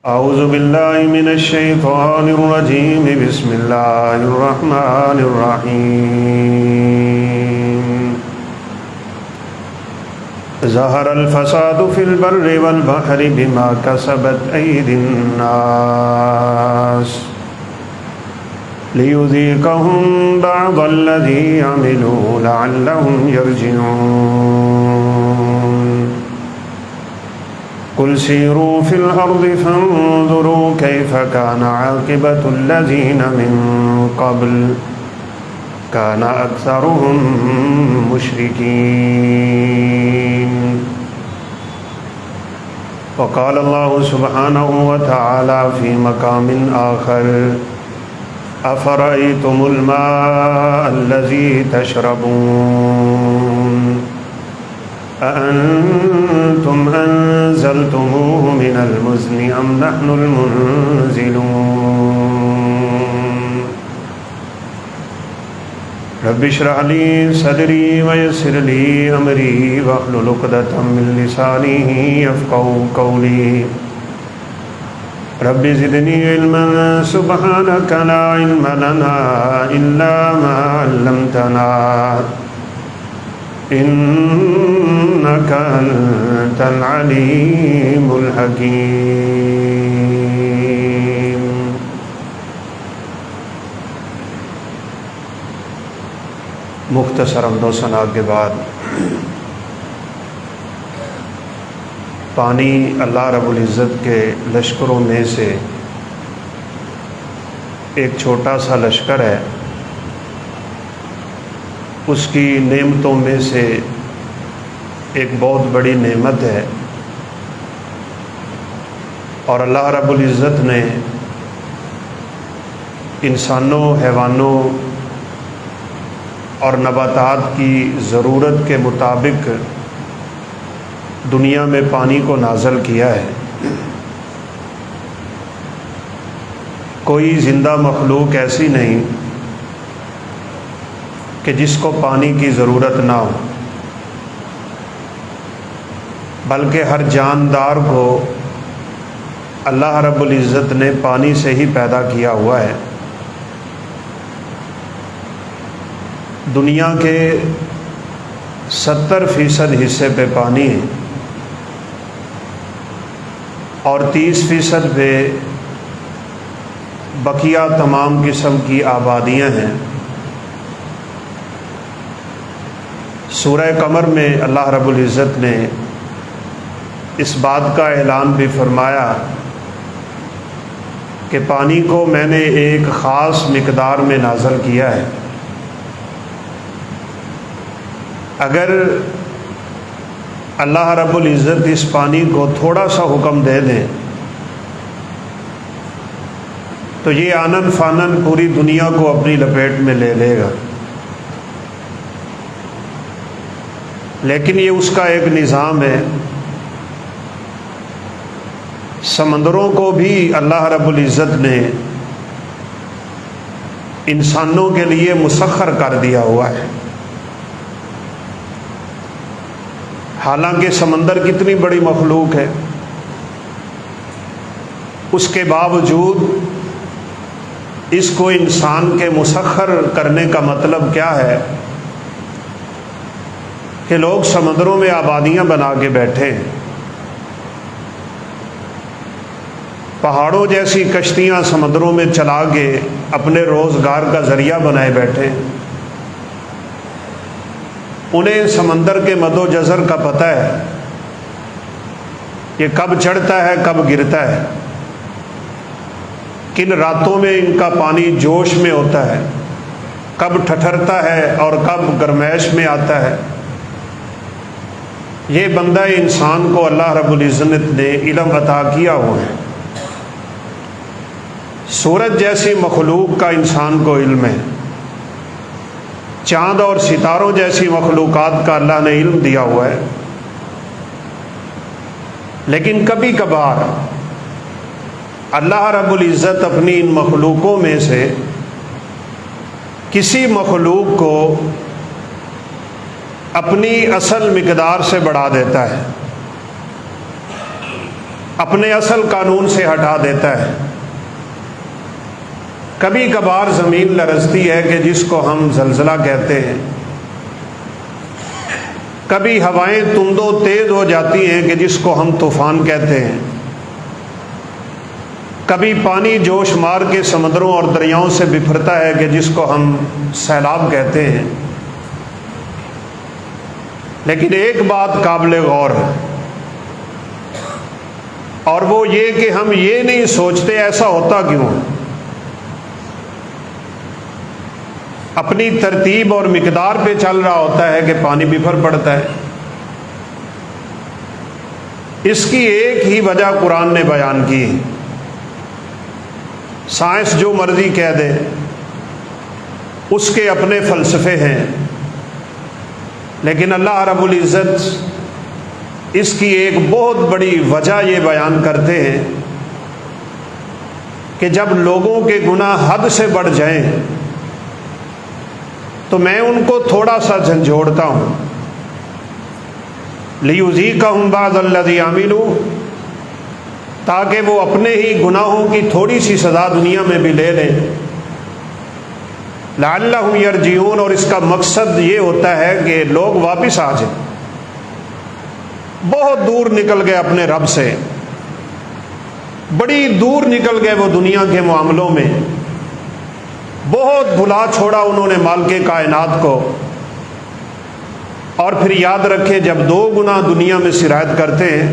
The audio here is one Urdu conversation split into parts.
أعوذ بالله من الشيطان الرجيم بسم الله الرحمن الرحيم ظهر الفساد في البر والبحر بما كسبت أيدي الناس ليذيقهم بعض الذي عملوا لعلهم يرجعون قل سيروا في الأرض فانظروا كيف كان عاقبة الذين من قبل كان أكثرهم مشركين وقال الله سبحانه وتعالى في مقام آخر أفرأيتم الماء الذي تشربون أأنتم أنزلتموه من المزن أم نحن المنزلون رب اشرح لي صدري ويسر لي أمري واحلل عقدة من لساني يفقهوا قولي رب زدني علما سبحانك لا علم لنا إلا ما علمتنا إنك أنت العليم الحكيم مختصر حمد و ثنا کے بعد پانی اللہ رب العزت کے لشکروں میں سے ایک چھوٹا سا لشکر ہے، اس کی نعمتوں میں سے ایک بہت بڑی نعمت ہے، اور اللہ رب العزت نے انسانوں، حیوانوں اور نباتات کی ضرورت کے مطابق دنیا میں پانی کو نازل کیا ہے۔ کوئی زندہ مخلوق ایسی نہیں کہ جس کو پانی کی ضرورت نہ ہو، بلکہ ہر جاندار کو اللہ رب العزت نے پانی سے ہی پیدا کیا ہوا ہے۔ دنیا کے 70% حصے پہ پانی ہے اور 30% پہ بقیہ تمام قسم کی آبادیاں ہیں۔ سورہ قمر میں اللہ رب العزت نے اس بات کا اعلان بھی فرمایا کہ پانی کو میں نے ایک خاص مقدار میں نازل کیا ہے۔ اگر اللہ رب العزت اس پانی کو تھوڑا سا حکم دے دیں تو یہ آنن فانن پوری دنیا کو اپنی لپیٹ میں لے لے گا، لیکن یہ اس کا ایک نظام ہے۔ سمندروں کو بھی اللہ رب العزت نے انسانوں کے لیے مسخر کر دیا ہوا ہے۔ حالانکہ سمندر کتنی بڑی مخلوق ہے، اس کے باوجود اس کو انسان کے مسخر کرنے کا مطلب کیا ہے کہ لوگ سمندروں میں آبادیاں بنا کے بیٹھے ہیں، پہاڑوں جیسی کشتیاں سمندروں میں چلا کے اپنے روزگار کا ذریعہ بنائے بیٹھے ہیں۔ انہیں سمندر کے مد و جزر کا پتہ ہے، یہ کب چڑھتا ہے کب گرتا ہے، کن راتوں میں ان کا پانی جوش میں ہوتا ہے، کب ٹھٹھرتا ہے اور کب گرمائش میں آتا ہے۔ یہ بندہ انسان کو اللہ رب العزت نے علم عطا کیا ہوا ہے۔ سورج جیسی مخلوق کا انسان کو علم ہے، چاند اور ستاروں جیسی مخلوقات کا اللہ نے علم دیا ہوا ہے، لیکن کبھی کبھار اللہ رب العزت اپنی ان مخلوقوں میں سے کسی مخلوق کو اپنی اصل مقدار سے بڑھا دیتا ہے۔ اپنے اصل قانون سے ہٹا دیتا ہے۔ کبھی کبھار زمین لرزتی ہے کہ جس کو ہم زلزلہ کہتے ہیں، کبھی ہوائیں تند و تیز ہو جاتی ہیں کہ جس کو ہم طوفان کہتے ہیں، کبھی پانی جوش مار کے سمندروں اور دریاؤں سے بکھرتا ہے کہ جس کو ہم سیلاب کہتے ہیں۔ لیکن ایک بات قابل غور ہے، اور وہ یہ کہ ہم یہ نہیں سوچتے ایسا ہوتا کیوں۔ اپنی ترتیب اور مقدار پہ چل رہا ہوتا ہے کہ پانی بفر پڑتا ہے۔ اس کی ایک ہی وجہ قرآن نے بیان کی۔ سائنس جو مرضی کہہ دے، اس کے اپنے فلسفے ہیں، لیکن اللہ رب العزت اس کی ایک بہت بڑی وجہ یہ بیان کرتے ہیں کہ جب لوگوں کے گناہ حد سے بڑھ جائیں تو میں ان کو تھوڑا سا جھنجھوڑتا ہوں، لِيُذِيقَهُمْ بَعْضَ الَّذِي عَمِلُوا، تاکہ وہ اپنے ہی گناہوں کی تھوڑی سی سزا دنیا میں بھی لے لیں، لَعَلَّهُمْ يَرْجِعُونَ، اور اس کا مقصد یہ ہوتا ہے کہ لوگ واپس آ جائیں۔ بہت دور نکل گئے اپنے رب سے، بڑی دور نکل گئے وہ دنیا کے معاملوں میں، بہت بھلا چھوڑا انہوں نے مالک کائنات کو۔ اور پھر یاد رکھیں جب دو گناہ دنیا میں سرایت کرتے ہیں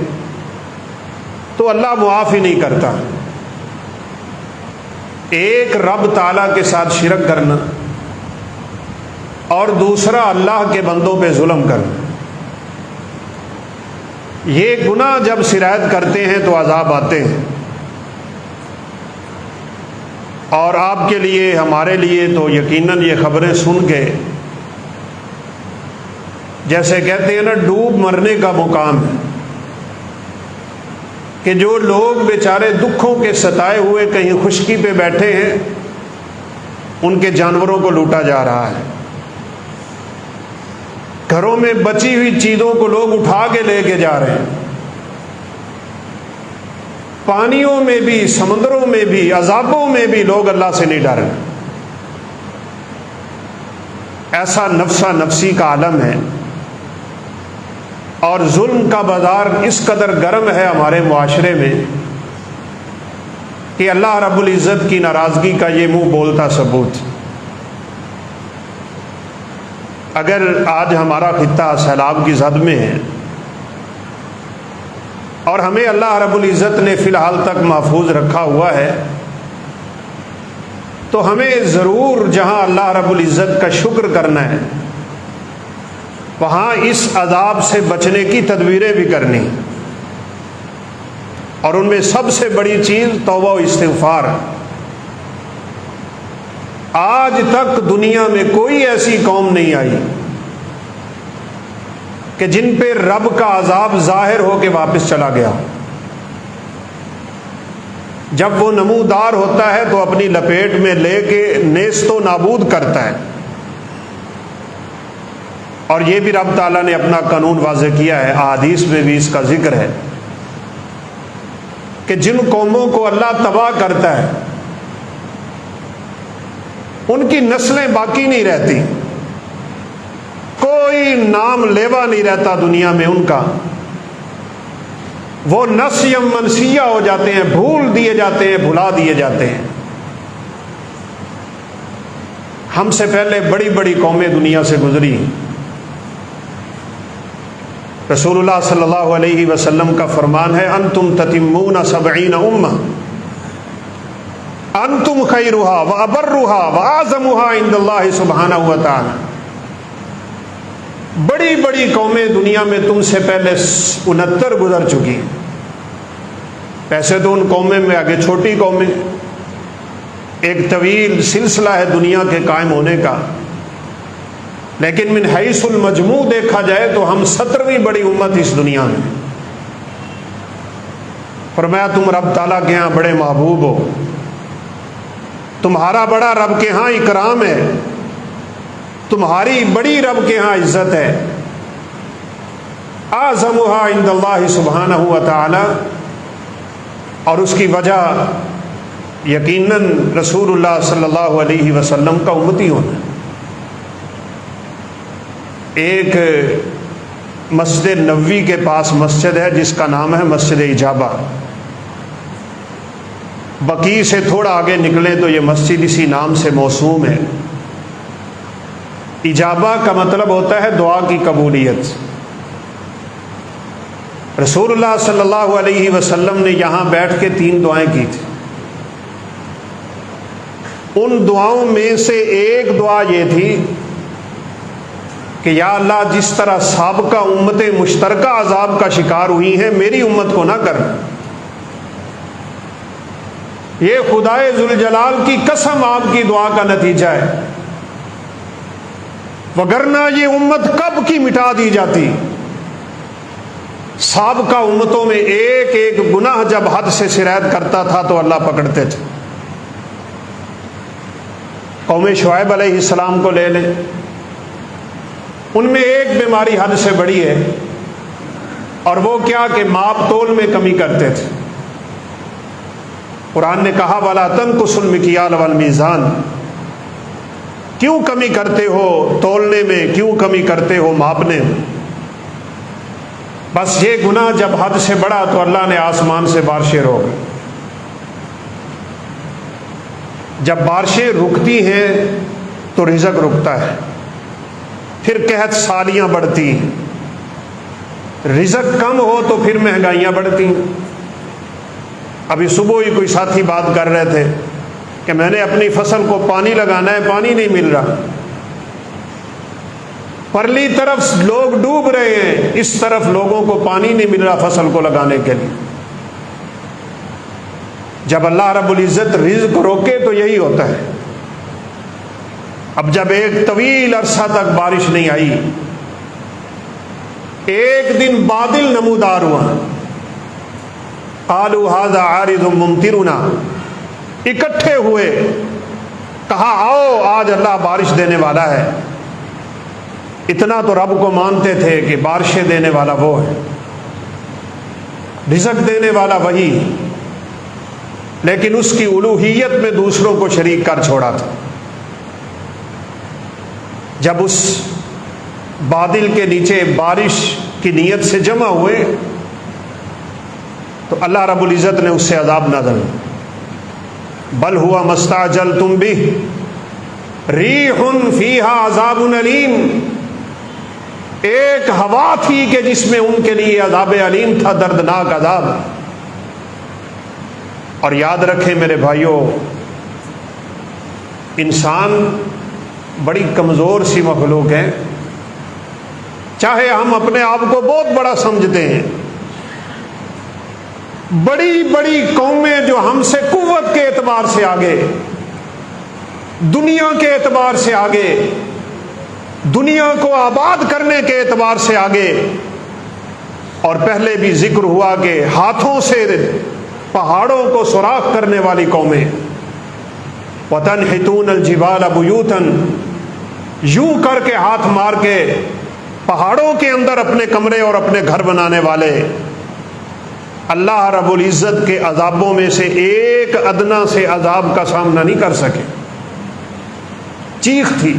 تو اللہ معاف ہی نہیں کرتا۔ ایک رب تعالیٰ کے ساتھ شرک کرنا اور دوسرا اللہ کے بندوں پہ ظلم کرنا، یہ گناہ جب سرایت کرتے ہیں تو عذاب آتے ہیں۔ اور آپ کے لیے، ہمارے لیے تو یقیناً یہ خبریں سن کے جیسے کہتے ہیں نا ڈوب مرنے کا مقام ہے، کہ جو لوگ بیچارے دکھوں کے ستائے ہوئے کہیں خشکی پہ بیٹھے ہیں، ان کے جانوروں کو لوٹا جا رہا ہے، گھروں میں بچی ہوئی چیزوں کو لوگ اٹھا کے لے کے جا رہے ہیں، پانیوں میں بھی، سمندروں میں بھی، عذابوں میں بھی لوگ اللہ سے نہیں ڈر رہے۔ ایسا نفسا نفسی کا عالم ہے، اور ظلم کا بازار اس قدر گرم ہے ہمارے معاشرے میں کہ اللہ رب العزت کی ناراضگی کا یہ منہ بولتا ثبوت۔ اگر آج ہمارا خطہ سیلاب کی زد میں ہے اور ہمیں اللہ رب العزت نے فی الحال تک محفوظ رکھا ہوا ہے، تو ہمیں ضرور جہاں اللہ رب العزت کا شکر کرنا ہے، وہاں اس عذاب سے بچنے کی تدبیریں بھی کرنی، اور ان میں سب سے بڑی چیز توبہ و استغفار۔ آج تک دنیا میں کوئی ایسی قوم نہیں آئی کہ جن پہ رب کا عذاب ظاہر ہو کے واپس چلا گیا۔ جب وہ نمودار ہوتا ہے تو اپنی لپیٹ میں لے کے نیست و نابود کرتا ہے۔ اور یہ بھی رب تعالیٰ نے اپنا قانون واضح کیا ہے، احادیث میں بھی اس کا ذکر ہے کہ جن قوموں کو اللہ تباہ کرتا ہے ان کی نسلیں باقی نہیں رہتی، کوئی نام لیوا نہیں رہتا دنیا میں ان کا، وہ نسیًا منسیہ ہو جاتے ہیں، بھول دیے جاتے ہیں، بھلا دیے جاتے ہیں۔ ہم سے پہلے بڑی بڑی قومیں دنیا سے گزری، رسول اللہ صلی اللہ علیہ وسلم کا فرمان ہے انتم تتمون 70 امہ انتم خیرھا وابرھا واعظمھا عند اللہ سبحانہ وتعالی۔ بڑی بڑی قومیں دنیا میں تم سے پہلے 69 گزر چکی ہیں۔ ویسے تو ان قوموں میں آگے چھوٹی قومیں، ایک طویل سلسلہ ہے دنیا کے قائم ہونے کا، لیکن من حیث المجموع دیکھا جائے تو ہم 17ویں بڑی امت اس دنیا میں۔ فرمایا تم رب تعالیٰ کے ہاں بڑے محبوب ہو، تمہارا بڑا رب کے ہاں اکرام ہے، تمہاری بڑی رب کے ہاں عزت ہے۔ اعظمھا عند اللہ سبحانہ وتعالی، اور اس کی وجہ یقیناً رسول اللہ صلی اللہ علیہ وسلم کا امتی ہونا۔ ایک مسجد نبوی کے پاس مسجد ہے جس کا نام ہے مسجد اجابہ۔ بقیع سے تھوڑا آگے نکلیں تو یہ مسجد اسی نام سے موسوم ہے۔ اجابہ کا مطلب ہوتا ہے دعا کی قبولیت۔ رسول اللہ صلی اللہ علیہ وسلم نے یہاں بیٹھ کے 3 دعائیں کی تھی۔ ان دعاؤں میں سے ایک دعا یہ تھی کہ یا اللہ جس طرح سابقہ امتیں مشترکہ عذاب کا شکار ہوئی ہیں میری امت کو نہ کر۔ یہ خدائے ذوالجلال کی قسم آپ کی دعا کا نتیجہ ہے، وگرنہ یہ امت کب کی مٹا دی جاتی۔ سابقہ امتوں میں ایک ایک گناہ جب حد سے سرایت کرتا تھا تو اللہ پکڑتے تھے۔ قوم شعیب علیہ السلام کو لے لیں، ان میں ایک بیماری حد سے بڑی ہے، اور وہ کیا کہ ماپ تول میں کمی کرتے تھے۔ قرآن نے کہا وَلَا تَنقُصُوا الْمِكْيَالَ وَالْمِيزَانَ، کیوں کمی کرتے ہو تولنے میں، کیوں کمی کرتے ہو ماپنے میں۔ بس یہ گناہ جب حد سے بڑھا تو اللہ نے آسمان سے بارشیں روک۔ جب بارشیں رکتی ہیں تو رزق رکتا ہے، پھر قحط سالیاں بڑھتی ہیں، رزق کم ہو تو پھر مہنگائیاں بڑھتی ہیں۔ ابھی صبح ہی کوئی ساتھی بات کر رہے تھے کہ میں نے اپنی فصل کو پانی لگانا ہے، پانی نہیں مل رہا، پرلی طرف لوگ ڈوب رہے ہیں، اس طرف لوگوں کو پانی نہیں مل رہا فصل کو لگانے کے لیے۔ جب اللہ رب العزت رزق روکے تو یہی ہوتا ہے۔ اب جب ایک طویل عرصہ تک بارش نہیں آئی، ایک دن بادل نمودار ہوا، قالوا ھذا عارض ممطرنا، اکٹھے ہوئے، کہا آؤ آج اللہ بارش دینے والا ہے۔ اتنا تو رب کو مانتے تھے کہ بارشیں دینے والا وہ ہے، رزق دینے والا وہی، لیکن اس کی الوہیت میں دوسروں کو شریک کر چھوڑا تھا۔ جب اس بادل کے نیچے بارش کی نیت سے جمع ہوئے تو اللہ رب العزت نے اس سے عذاب نازل، بل ہوا مستعجلتم بہ ریح فیہا عذاب علیم، ایک ہوا تھی کہ جس میں ان کے لیے عذاب علیم تھا، دردناک عذاب۔ اور یاد رکھیں میرے بھائیوں، انسان بڑی کمزور سی مخلوق ہے، چاہے ہم اپنے آپ کو بہت بڑا سمجھتے ہیں، بڑی بڑی قومیں جو ہم سے قوت کے اعتبار سے آگے، دنیا کے اعتبار سے آگے، دنیا کو آباد کرنے کے اعتبار سے آگے، اور پہلے بھی ذکر ہوا کہ ہاتھوں سے پہاڑوں کو سوراخ کرنے والی قومیں، وَتَنْحِتُونَ الْجِبَالَ بُيُوتًا، یوں کر کے ہاتھ مار کے پہاڑوں کے اندر اپنے کمرے اور اپنے گھر بنانے والے، اللہ رب العزت کے عذابوں میں سے ایک ادنا سے عذاب کا سامنا نہیں کر سکے۔ چیخ تھی،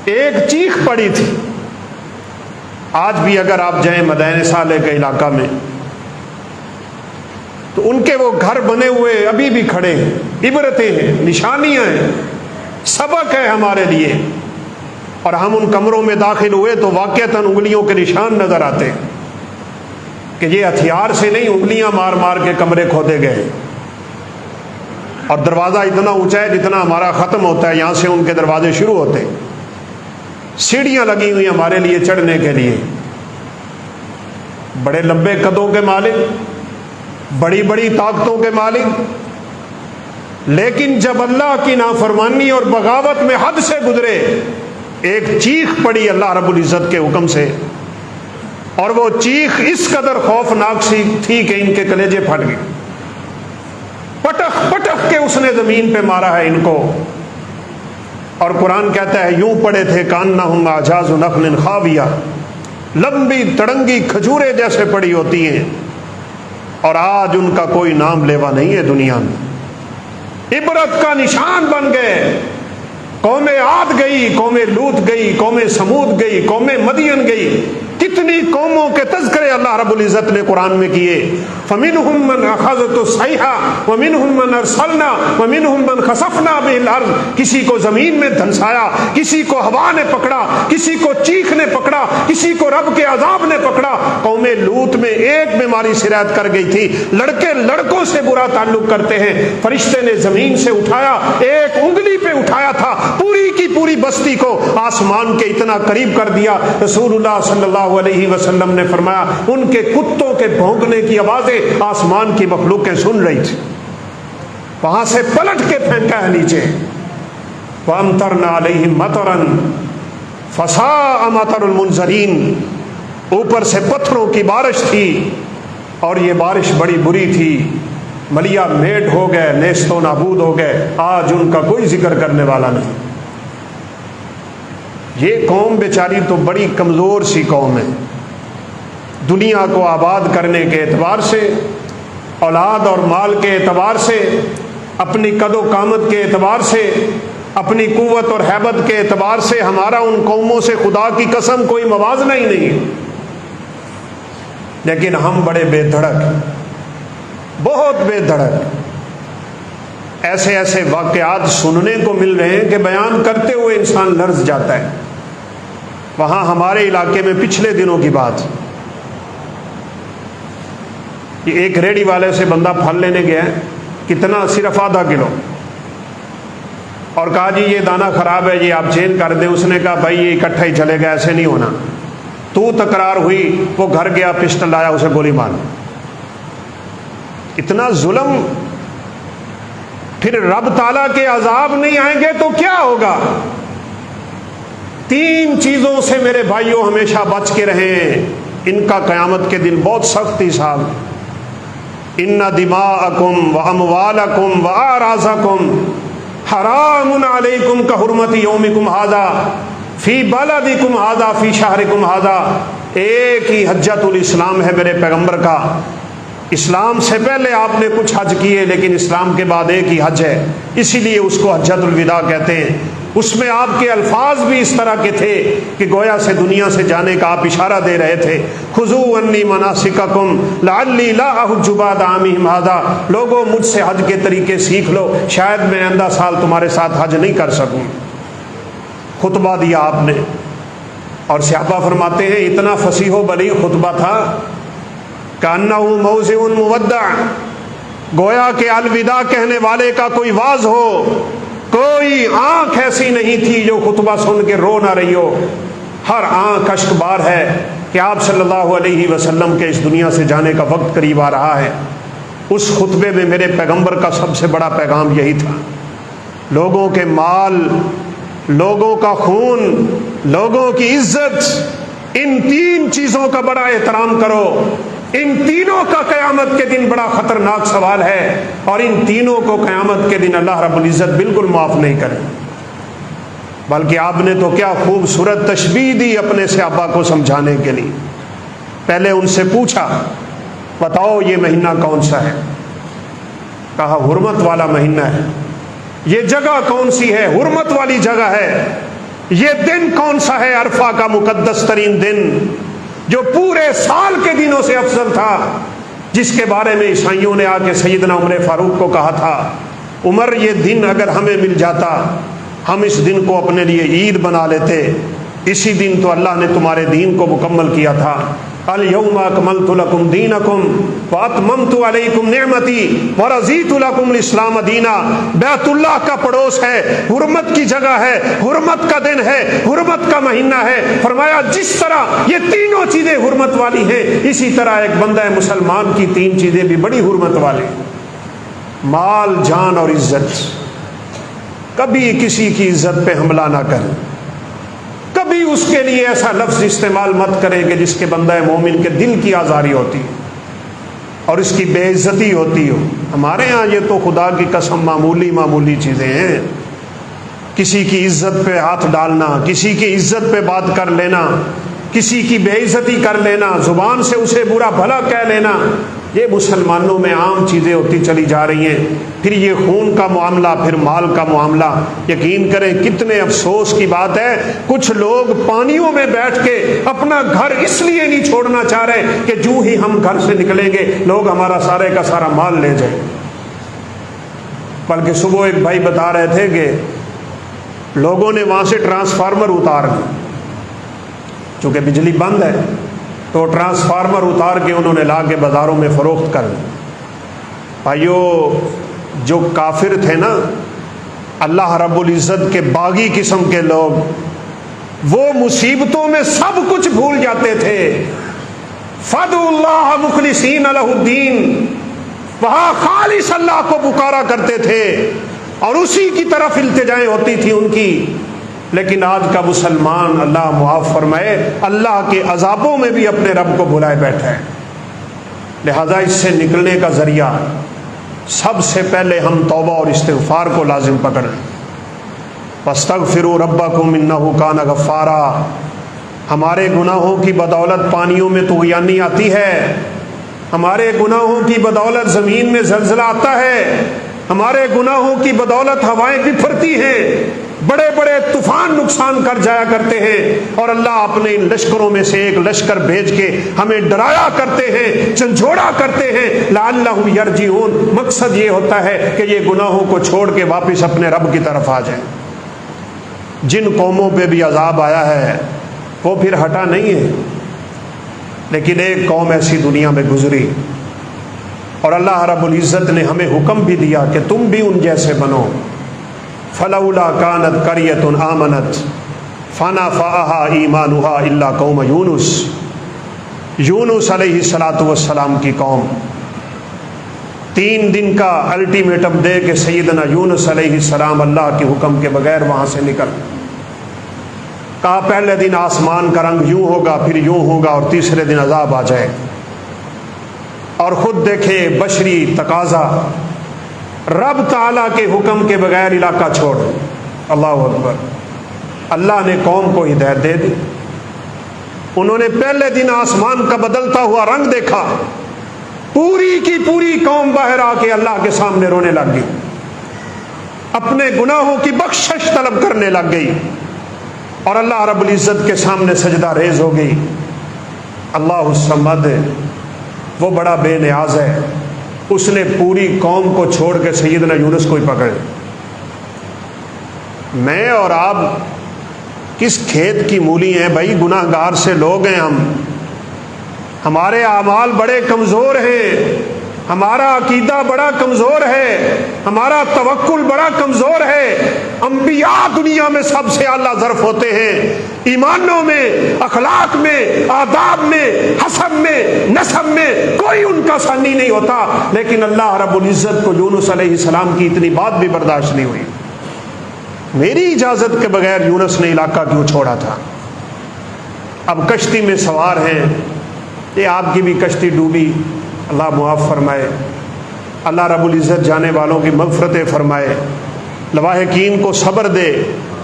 ایک چیخ پڑی تھی۔ آج بھی اگر آپ جائیں مدائن صالح کے علاقہ میں تو ان کے وہ گھر بنے ہوئے ابھی بھی کھڑے ہیں، عبرتیں ہیں، نشانیاں ہیں، سبق ہے ہمارے لیے، اور ہم ان کمروں میں داخل ہوئے تو واقعتاً انگلیوں کے نشان نظر آتے ہیں کہ یہ ہتھیار سے نہیں، انگلیاں مار مار کے کمرے کھودے گئے، اور دروازہ اتنا اونچا ہے جتنا ہمارا ختم ہوتا ہے، یہاں سے ان کے دروازے شروع ہوتے ہیں، سیڑھیاں لگی ہوئی ہمارے لیے چڑھنے کے لیے، بڑے لمبے قدوں کے مالک، بڑی بڑی طاقتوں کے مالک، لیکن جب اللہ کی نافرمانی اور بغاوت میں حد سے گزرے، ایک چیخ پڑی اللہ رب العزت کے حکم سے، اور وہ چیخ اس قدر خوفناک سی تھی کہ ان کے کلیجے پھٹ گئے، پٹخ پٹخ کے اس نے زمین پہ مارا ہے ان کو، اور قرآن کہتا ہے یوں پڑے تھے کانہم اعجاز نخل خاویہ، لمبی تڑنگی کھجوریں جیسے پڑی ہوتی ہیں، اور آج ان کا کوئی نام لیوا نہیں ہے دنیا میں، عبرت کا نشان بن گئے۔ قوم عاد گئی، قوم لوط گئی، قوم سمود گئی، قوم مدین گئی، کتنی قوموں کے تذکرے اللہ رب العزت نے قرآن میں کیے۔ فَمِنْهُمْ مَنْ أَخَذَتْهُ الصَّيْحَةُ وَمِنْهُمْ مَنْ أَرْسَلْنَا وَمِنْهُمْ مَنْ خَسَفْنَا بِهِ الْأَرْضَ، کسی کو زمین میں دھنسایا، کسی کو ہوا نے پکڑا، کسی کو چیخ نے پکڑا، کسی کو رب کے عذاب نے پکڑا۔ قوم لوط میں ایک بیماری سرایت کر گئی تھی، لڑکے لڑکوں سے برا تعلق کرتے ہیں، فرشتے نے زمین سے اٹھایا، ایک انگلی پہ اٹھایا تھا، پوری کی پوری بستی کو آسمان کے اتنا قریب کر دیا۔ رسول اللہ صلی اللہ علیہ وسلم نے فرمایا ان کے کتوں کے بھونکنے کی آوازیں آسمان کی مخلوقیں سن رہی تھی، وہاں سے پلٹ کے پھینکا ہے نیچے۔ وَأَمْطَرْنَا عَلَيْهِمْ مَطَرًا فَسَاءَ مَطَرُ الْمُنذَرِينَ، اوپر سے پتھروں کی بارش تھی اور یہ بارش بڑی بری تھی، ملیا میٹ ہو گئے، نیست و نابود ہو گئے، آج ان کا کوئی ذکر کرنے والا نہیں۔ یہ قوم بیچاری تو بڑی کمزور سی قوم ہے، دنیا کو آباد کرنے کے اعتبار سے، اولاد اور مال کے اعتبار سے، اپنی قد و قامت کے اعتبار سے، اپنی قوت اور ہیبت کے اعتبار سے ہمارا ان قوموں سے خدا کی قسم کوئی موازنہ ہی نہیں ہے، لیکن ہم بڑے بے دھڑک، بہت بے دھڑک، ایسے ایسے واقعات سننے کو مل رہے ہیں کہ بیان کرتے ہوئے انسان لرز جاتا ہے۔ وہاں ہمارے علاقے میں پچھلے دنوں کی بات، یہ ایک ریڑھی والے سے بندہ پھل لینے گیا، کتنا؟ صرف آدھا کلو، اور کہا جی یہ دانہ خراب ہے جی آپ چینج کر دیں۔ اس نے کہا بھائی یہ اکٹھا ہی چلے گا، ایسے نہیں ہونا۔ تو تکرار ہوئی، وہ گھر گیا، پسٹل لایا، اسے گولی مار۔ اتنا ظلم! پھر رب تعالیٰ کے عذاب نہیں آئیں گے تو کیا ہوگا؟ تین چیزوں سے میرے بھائیوں ہمیشہ بچ کے رہیں، ان کا قیامت کے دن بہت سخت حساب۔ ان دماءکم واموالکم واعراضکم حرام علیکم کحرمت یومکم ھذا فی بلدکم ھذا فی شہرکم ھذا۔ ایک ہی حجۃ الاسلام ہے میرے پیغمبر کا، اسلام سے پہلے آپ نے کچھ حج کیے لیکن اسلام کے بعد ایک ہی حج ہے، اسی لیے اس کو حجۃ الوداع کہتے ہیں۔ اس میں آپ کے الفاظ بھی اس طرح کے تھے کہ گویا سے دنیا سے جانے کا آپ اشارہ دے رہے تھے۔ خذوا عنی مناسککم لعلی لا احج بعد عامہم ھذا، لوگوں مجھ سے حج کے طریقے سیکھ لو، شاید میں آئندہ سال تمہارے ساتھ حج نہیں کر سکوں۔ خطبہ دیا آپ نے، اور صحابہ فرماتے ہیں اتنا فصیح و بلیغ خطبہ تھا کأنہ موضع مودع، گویا کہ الوداع کہنے والے کا کوئی واز ہو، کوئی آنکھ ایسی نہیں تھی جو خطبہ سن کے رو نہ رہی ہو، ہر آنکھ اشک بار ہے کہ آپ صلی اللہ علیہ وسلم کے اس دنیا سے جانے کا وقت قریب آ رہا ہے۔ اس خطبے میں میرے پیغمبر کا سب سے بڑا پیغام یہی تھا، لوگوں کے مال، لوگوں کا خون، لوگوں کی عزت، ان تین چیزوں کا بڑا احترام کرو۔ ان تینوں کا قیامت کے دن بڑا خطرناک سوال ہے، اور ان تینوں کو قیامت کے دن اللہ رب العزت بالکل معاف نہیں کرے۔ بلکہ آپ نے تو کیا خوبصورت تشبیہ دی اپنے صحابہ کو سمجھانے کے لیے۔ پہلے ان سے پوچھا بتاؤ یہ مہینہ کون سا ہے؟ کہا حرمت والا مہینہ ہے۔ یہ جگہ کون سی ہے؟ حرمت والی جگہ ہے۔ یہ دن کون سا ہے؟ عرفہ کا مقدس ترین دن، جو پورے سال کے دنوں سے افضل تھا، جس کے بارے میں عیسائیوں نے آ کے سیدنا عمر فاروق کو کہا تھا عمر یہ دن اگر ہمیں مل جاتا ہم اس دن کو اپنے لیے عید بنا لیتے، اسی دن تو اللہ نے تمہارے دین کو مکمل کیا تھا۔ الیوم اکملت لکم دینکم واتممت علیکم نعمتی ورضیت لکم الاسلام دینا۔ بیت اللہ کا پڑوس ہے، حرمت کی جگہ ہے، حرمت کا دن ہے، حرمت کا مہینہ ہے۔ فرمایا جس طرح یہ تینوں چیزیں حرمت والی ہیں، اسی طرح ایک بندہ مسلمان کی تین چیزیں بھی بڑی حرمت والی، مال، جان اور عزت۔ کبھی کسی کی عزت پہ حملہ نہ کریں، کبھی اس کے لیے ایسا لفظ استعمال مت کرے کہ جس کے بندہ مومن کے دل کی آزاری ہوتی اور اس کی بے عزتی ہوتی ہو۔ ہمارے ہاں یہ تو خدا کی قسم معمولی چیزیں ہیں، کسی کی عزت پہ ہاتھ ڈالنا، کسی کی عزت پہ بات کر لینا، کسی کی بے عزتی کر لینا، زبان سے اسے برا بھلا کہہ لینا، یہ مسلمانوں میں عام چیزیں ہوتی چلی جا رہی ہیں. پھر یہ خون کا معاملہ، پھر مال کا معاملہ. یقین کریں کتنے افسوس کی بات ہے، کچھ لوگ پانیوں میں بیٹھ کے اپنا گھر اس لیے نہیں چھوڑنا چاہ رہے کہ جو ہی ہم گھر سے نکلیں گے لوگ ہمارا سارے کا سارا مال لے جائیں. بلکہ صبح ایک بھائی بتا رہے تھے کہ لوگوں نے وہاں سے ٹرانسفارمر اتار دی، چونکہ بجلی بند ہے تو ٹرانسفارمر اتار کے انہوں نے لا کے بازاروں میں فروخت کر دی. بھائیو، جو کافر تھے نا، اللہ رب العزت کے باغی قسم کے لوگ، وہ مصیبتوں میں سب کچھ بھول جاتے تھے. فَادْعُوا اللَّهَ مُخْلِصِينَ لَهُ الدِّينَ، وہاں خالص اللہ کو پکارا کرتے تھے اور اسی کی طرف التجائیں ہوتی تھی ان کی. لیکن آج کا مسلمان، اللہ معاف فرمائے، اللہ کے عذابوں میں بھی اپنے رب کو بھلائے بیٹھا ہے. لہذا اس سے نکلنے کا ذریعہ سب سے پہلے ہم توبہ اور استغفار کو لازم پکڑیں. فاستغفروا ربکم انہ کان غفارا. ہمارے گناہوں کی بدولت پانیوں میں طغیانی آتی ہے، ہمارے گناہوں کی بدولت زمین میں زلزلہ آتا ہے، ہمارے گناہوں کی بدولت ہوائیں بپھرتی ہیں، بڑے بڑے طوفان نقصان کر جایا کرتے ہیں، اور اللہ اپنے ان لشکروں میں سے ایک لشکر بھیج کے ہمیں ڈرایا کرتے ہیں، جھنجھوڑا کرتے ہیں. لعلہم یرجعون. مقصد یہ ہوتا ہے کہ یہ گناہوں کو چھوڑ کے واپس اپنے رب کی طرف آ جائیں. جن قوموں پہ بھی عذاب آیا ہے وہ پھر ہٹا نہیں ہے، لیکن ایک قوم ایسی دنیا میں گزری اور اللہ رب العزت نے ہمیں حکم بھی دیا کہ تم بھی ان جیسے بنو. فلولا كانت قرية آمنت فنفعها ایمانها الا قوم یونس. یونس علیہ السلام کی قوم 3 دن کا الٹیمیٹم دے کے سیدنا یونس علیہ السلام اللہ کے حکم کے بغیر وہاں سے نکل. کہا پہلے دن آسمان کا رنگ یوں ہوگا، پھر یوں ہوگا، اور تیسرے دن عذاب آ جائے. اور خود دیکھے بشری تقاضا، رب تعالیٰ کے حکم کے بغیر علاقہ چھوڑ. اللہ اکبر. اللہ نے قوم کو ہدایت دے دی. انہوں نے پہلے دن آسمان کا بدلتا ہوا رنگ دیکھا، پوری کی پوری قوم باہر آ کے اللہ کے سامنے رونے لگ گئی، اپنے گناہوں کی بخشش طلب کرنے لگ گئی، اور اللہ رب العزت کے سامنے سجدہ ریز ہو گئی. اللہ الصمد، وہ بڑا بے نیاز ہے، اس نے پوری قوم کو چھوڑ کے سیدنا یونس کو ہی پکڑ. میں اور آپ کس کھیت کی مولی ہیں بھائی؟ گناہ گار سے لوگ ہیں ہم، ہمارے اعمال بڑے کمزور ہیں، ہمارا عقیدہ بڑا کمزور ہے، ہمارا توکل بڑا کمزور ہے. انبیاء دنیا میں سب سے اعلیٰ ظرف ہوتے ہیں، ایمانوں میں، اخلاق میں، آداب میں، حسب میں، نسب میں کوئی ان کا ثانی نہیں ہوتا. لیکن اللہ رب العزت کو یونس علیہ السلام کی اتنی بات بھی برداشت نہیں ہوئی. میری اجازت کے بغیر یونس نے علاقہ کیوں چھوڑا تھا؟ اب کشتی میں سوار ہیں، یہ آپ کی بھی کشتی ڈوبی، اللہ معاف فرمائے، اللہ رب العزت جانے والوں کی مغفرت فرمائے، لواحقین کو صبر دے.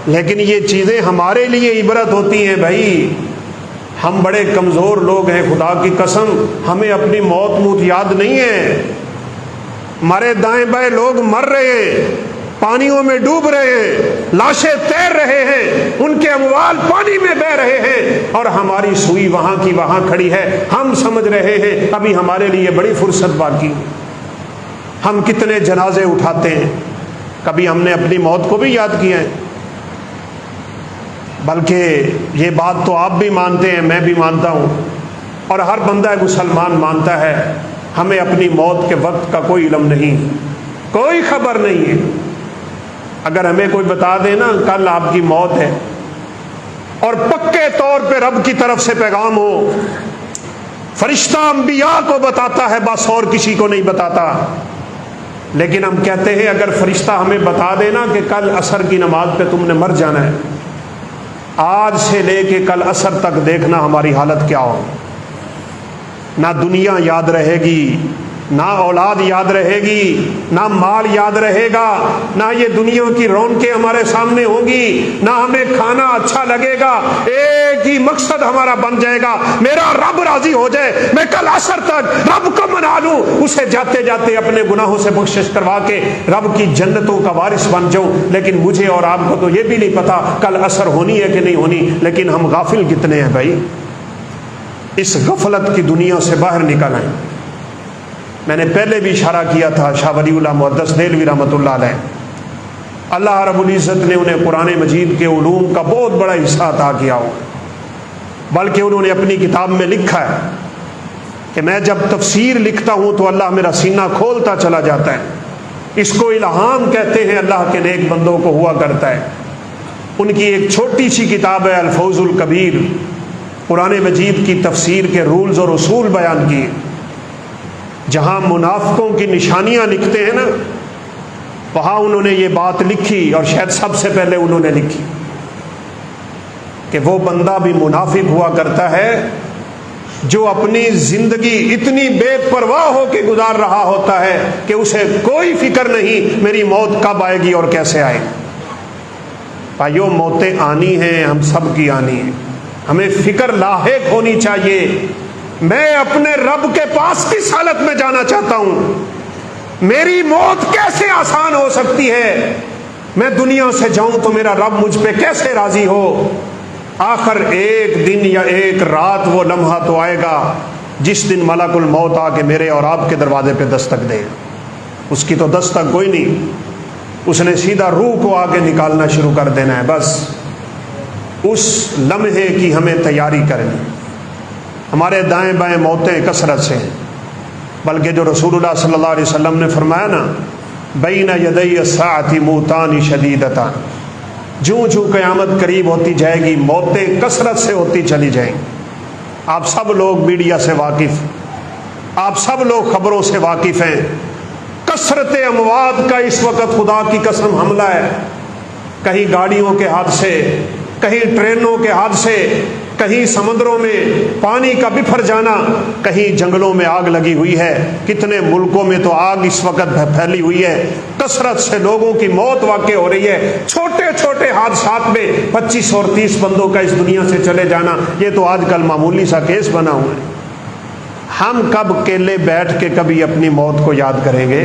لیکن یہ چیزیں ہمارے لیے عبرت ہوتی ہیں بھائی. ہم بڑے کمزور لوگ ہیں، خدا کی قسم ہمیں اپنی موت یاد نہیں ہے. ہمارے دائیں بائیں لوگ مر رہے ہیں، پانیوں میں ڈوب رہے ہیں، لاشیں تیر رہے ہیں، ان کے اموال پانی میں بہہ رہے ہیں، اور ہماری سوئی وہاں کی وہاں کھڑی ہے. ہم سمجھ رہے ہیں ابھی ہمارے لیے بڑی فرصت باقی. ہم کتنے جنازے اٹھاتے ہیں، کبھی ہم نے اپنی موت کو بھی یاد کیا ہے؟ بلکہ یہ بات تو آپ بھی مانتے ہیں، میں بھی مانتا ہوں، اور ہر بندہ مسلمان مانتا ہے ہمیں اپنی موت کے وقت کا کوئی علم نہیں، کوئی خبر نہیں ہے. اگر ہمیں کوئی بتا دے نا کل آپ کی موت ہے، اور پکے طور پہ رب کی طرف سے پیغام ہو، فرشتہ انبیاء کو بتاتا ہے بس، اور کسی کو نہیں بتاتا. لیکن ہم کہتے ہیں اگر فرشتہ ہمیں بتا دے نا کہ کل عصر کی نماز پہ تم نے مر جانا ہے، آج سے لے کے کل عصر تک دیکھنا ہماری حالت کیا ہو. نہ دنیا یاد رہے گی، نہ اولاد یاد رہے گی، نہ مال یاد رہے گا، نہ یہ دنیا کی رونقیں ہمارے سامنے ہوں گی، نہ ہمیں کھانا اچھا لگے گا. ایک ایک ہی مقصد ہمارا بن جائے گا، میرا رب راضی ہو جائے، میں کل عصر تک رب کو منا لوں، اسے جاتے جاتے اپنے گناہوں سے بخشش کروا کے رب کی جنتوں کا وارث بن جاؤں۔ لیکن مجھے اور آپ کو تو یہ بھی نہیں پتا کل عصر ہونی ہے کہ نہیں ہونی، لیکن ہم غافل کتنے ہیں بھائی۔ اس غفلت کی دنیا سے باہر نکل آئیں۔ میں نے پہلے بھی اشارہ کیا تھا، شاہ ولی اللہ محدث دہلوی رحمۃ اللہ علیہ، اللہ رب العزت نے انہیں قرآن مجید کے علوم کا بہت بڑا حصہ عطا کیا ہو، بلکہ انہوں نے اپنی کتاب میں لکھا ہے کہ میں جب تفسیر لکھتا ہوں تو اللہ میرا سینہ کھولتا چلا جاتا ہے۔ اس کو الہام کہتے ہیں، اللہ کے نیک بندوں کو ہوا کرتا ہے۔ ان کی ایک چھوٹی سی کتاب ہے الفوز الکبیر، قرآن مجید کی تفسیر کے رولز اور اصول بیان کیے، جہاں منافقوں کی نشانیاں لکھتے ہیں نا، وہاں انہوں نے یہ بات لکھی، اور شاید سب سے پہلے انہوں نے لکھی کہ وہ بندہ بھی منافق ہوا کرتا ہے جو اپنی زندگی اتنی بے پرواہ ہو کے گزار رہا ہوتا ہے کہ اسے کوئی فکر نہیں میری موت کب آئے گی اور کیسے آئے گی۔ بھائیو، موتیں آنی ہیں، ہم سب کی آنی ہے، ہمیں فکر لاحق ہونی چاہیے۔ میں اپنے رب کے پاس کس حالت میں جانا چاہتا ہوں، میری موت کیسے آسان ہو سکتی ہے، میں دنیا سے جاؤں تو میرا رب مجھ پہ کیسے راضی ہو۔ آخر ایک دن یا ایک رات وہ لمحہ تو آئے گا جس دن ملک الموت آ کے میرے اور آپ کے دروازے پہ دستک دے۔ اس کی تو دستک کوئی نہیں، اس نے سیدھا روح کو آ کے نکالنا شروع کر دینا ہے۔ بس اس لمحے کی ہمیں تیاری کرنی۔ ہمارے دائیں بائیں موتیں کثرت سے ہیں، بلکہ جو رسول اللہ صلی اللہ علیہ وسلم نے فرمایا نا، بین یدی الساعۃ موتان شدیدتان، جوں جوں قیامت قریب ہوتی جائے گی موتیں کثرت سے ہوتی چلی جائیں گی۔ آپ سب لوگ میڈیا سے واقف، آپ سب لوگ خبروں سے واقف ہیں، کثرت اموات کا اس وقت خدا کی قسم حملہ ہے۔ کہیں گاڑیوں کے حادثے، کہیں ٹرینوں کے حادثے، کہیں سمندروں میں پانی کا بفر جانا، کہیں جنگلوں میں آگ لگی ہوئی ہے، کتنے ملکوں میں تو آگ اس وقت پھیلی ہوئی ہے، کثرت سے لوگوں کی موت واقع ہو رہی ہے۔ چھوٹے چھوٹے حادثات میں 25 اور 30 بندوں کا اس دنیا سے چلے جانا، یہ تو آج کل معمولی سا کیس بنا ہوا ہے۔ ہم کب اکیلے بیٹھ کے کبھی اپنی موت کو یاد کریں گے؟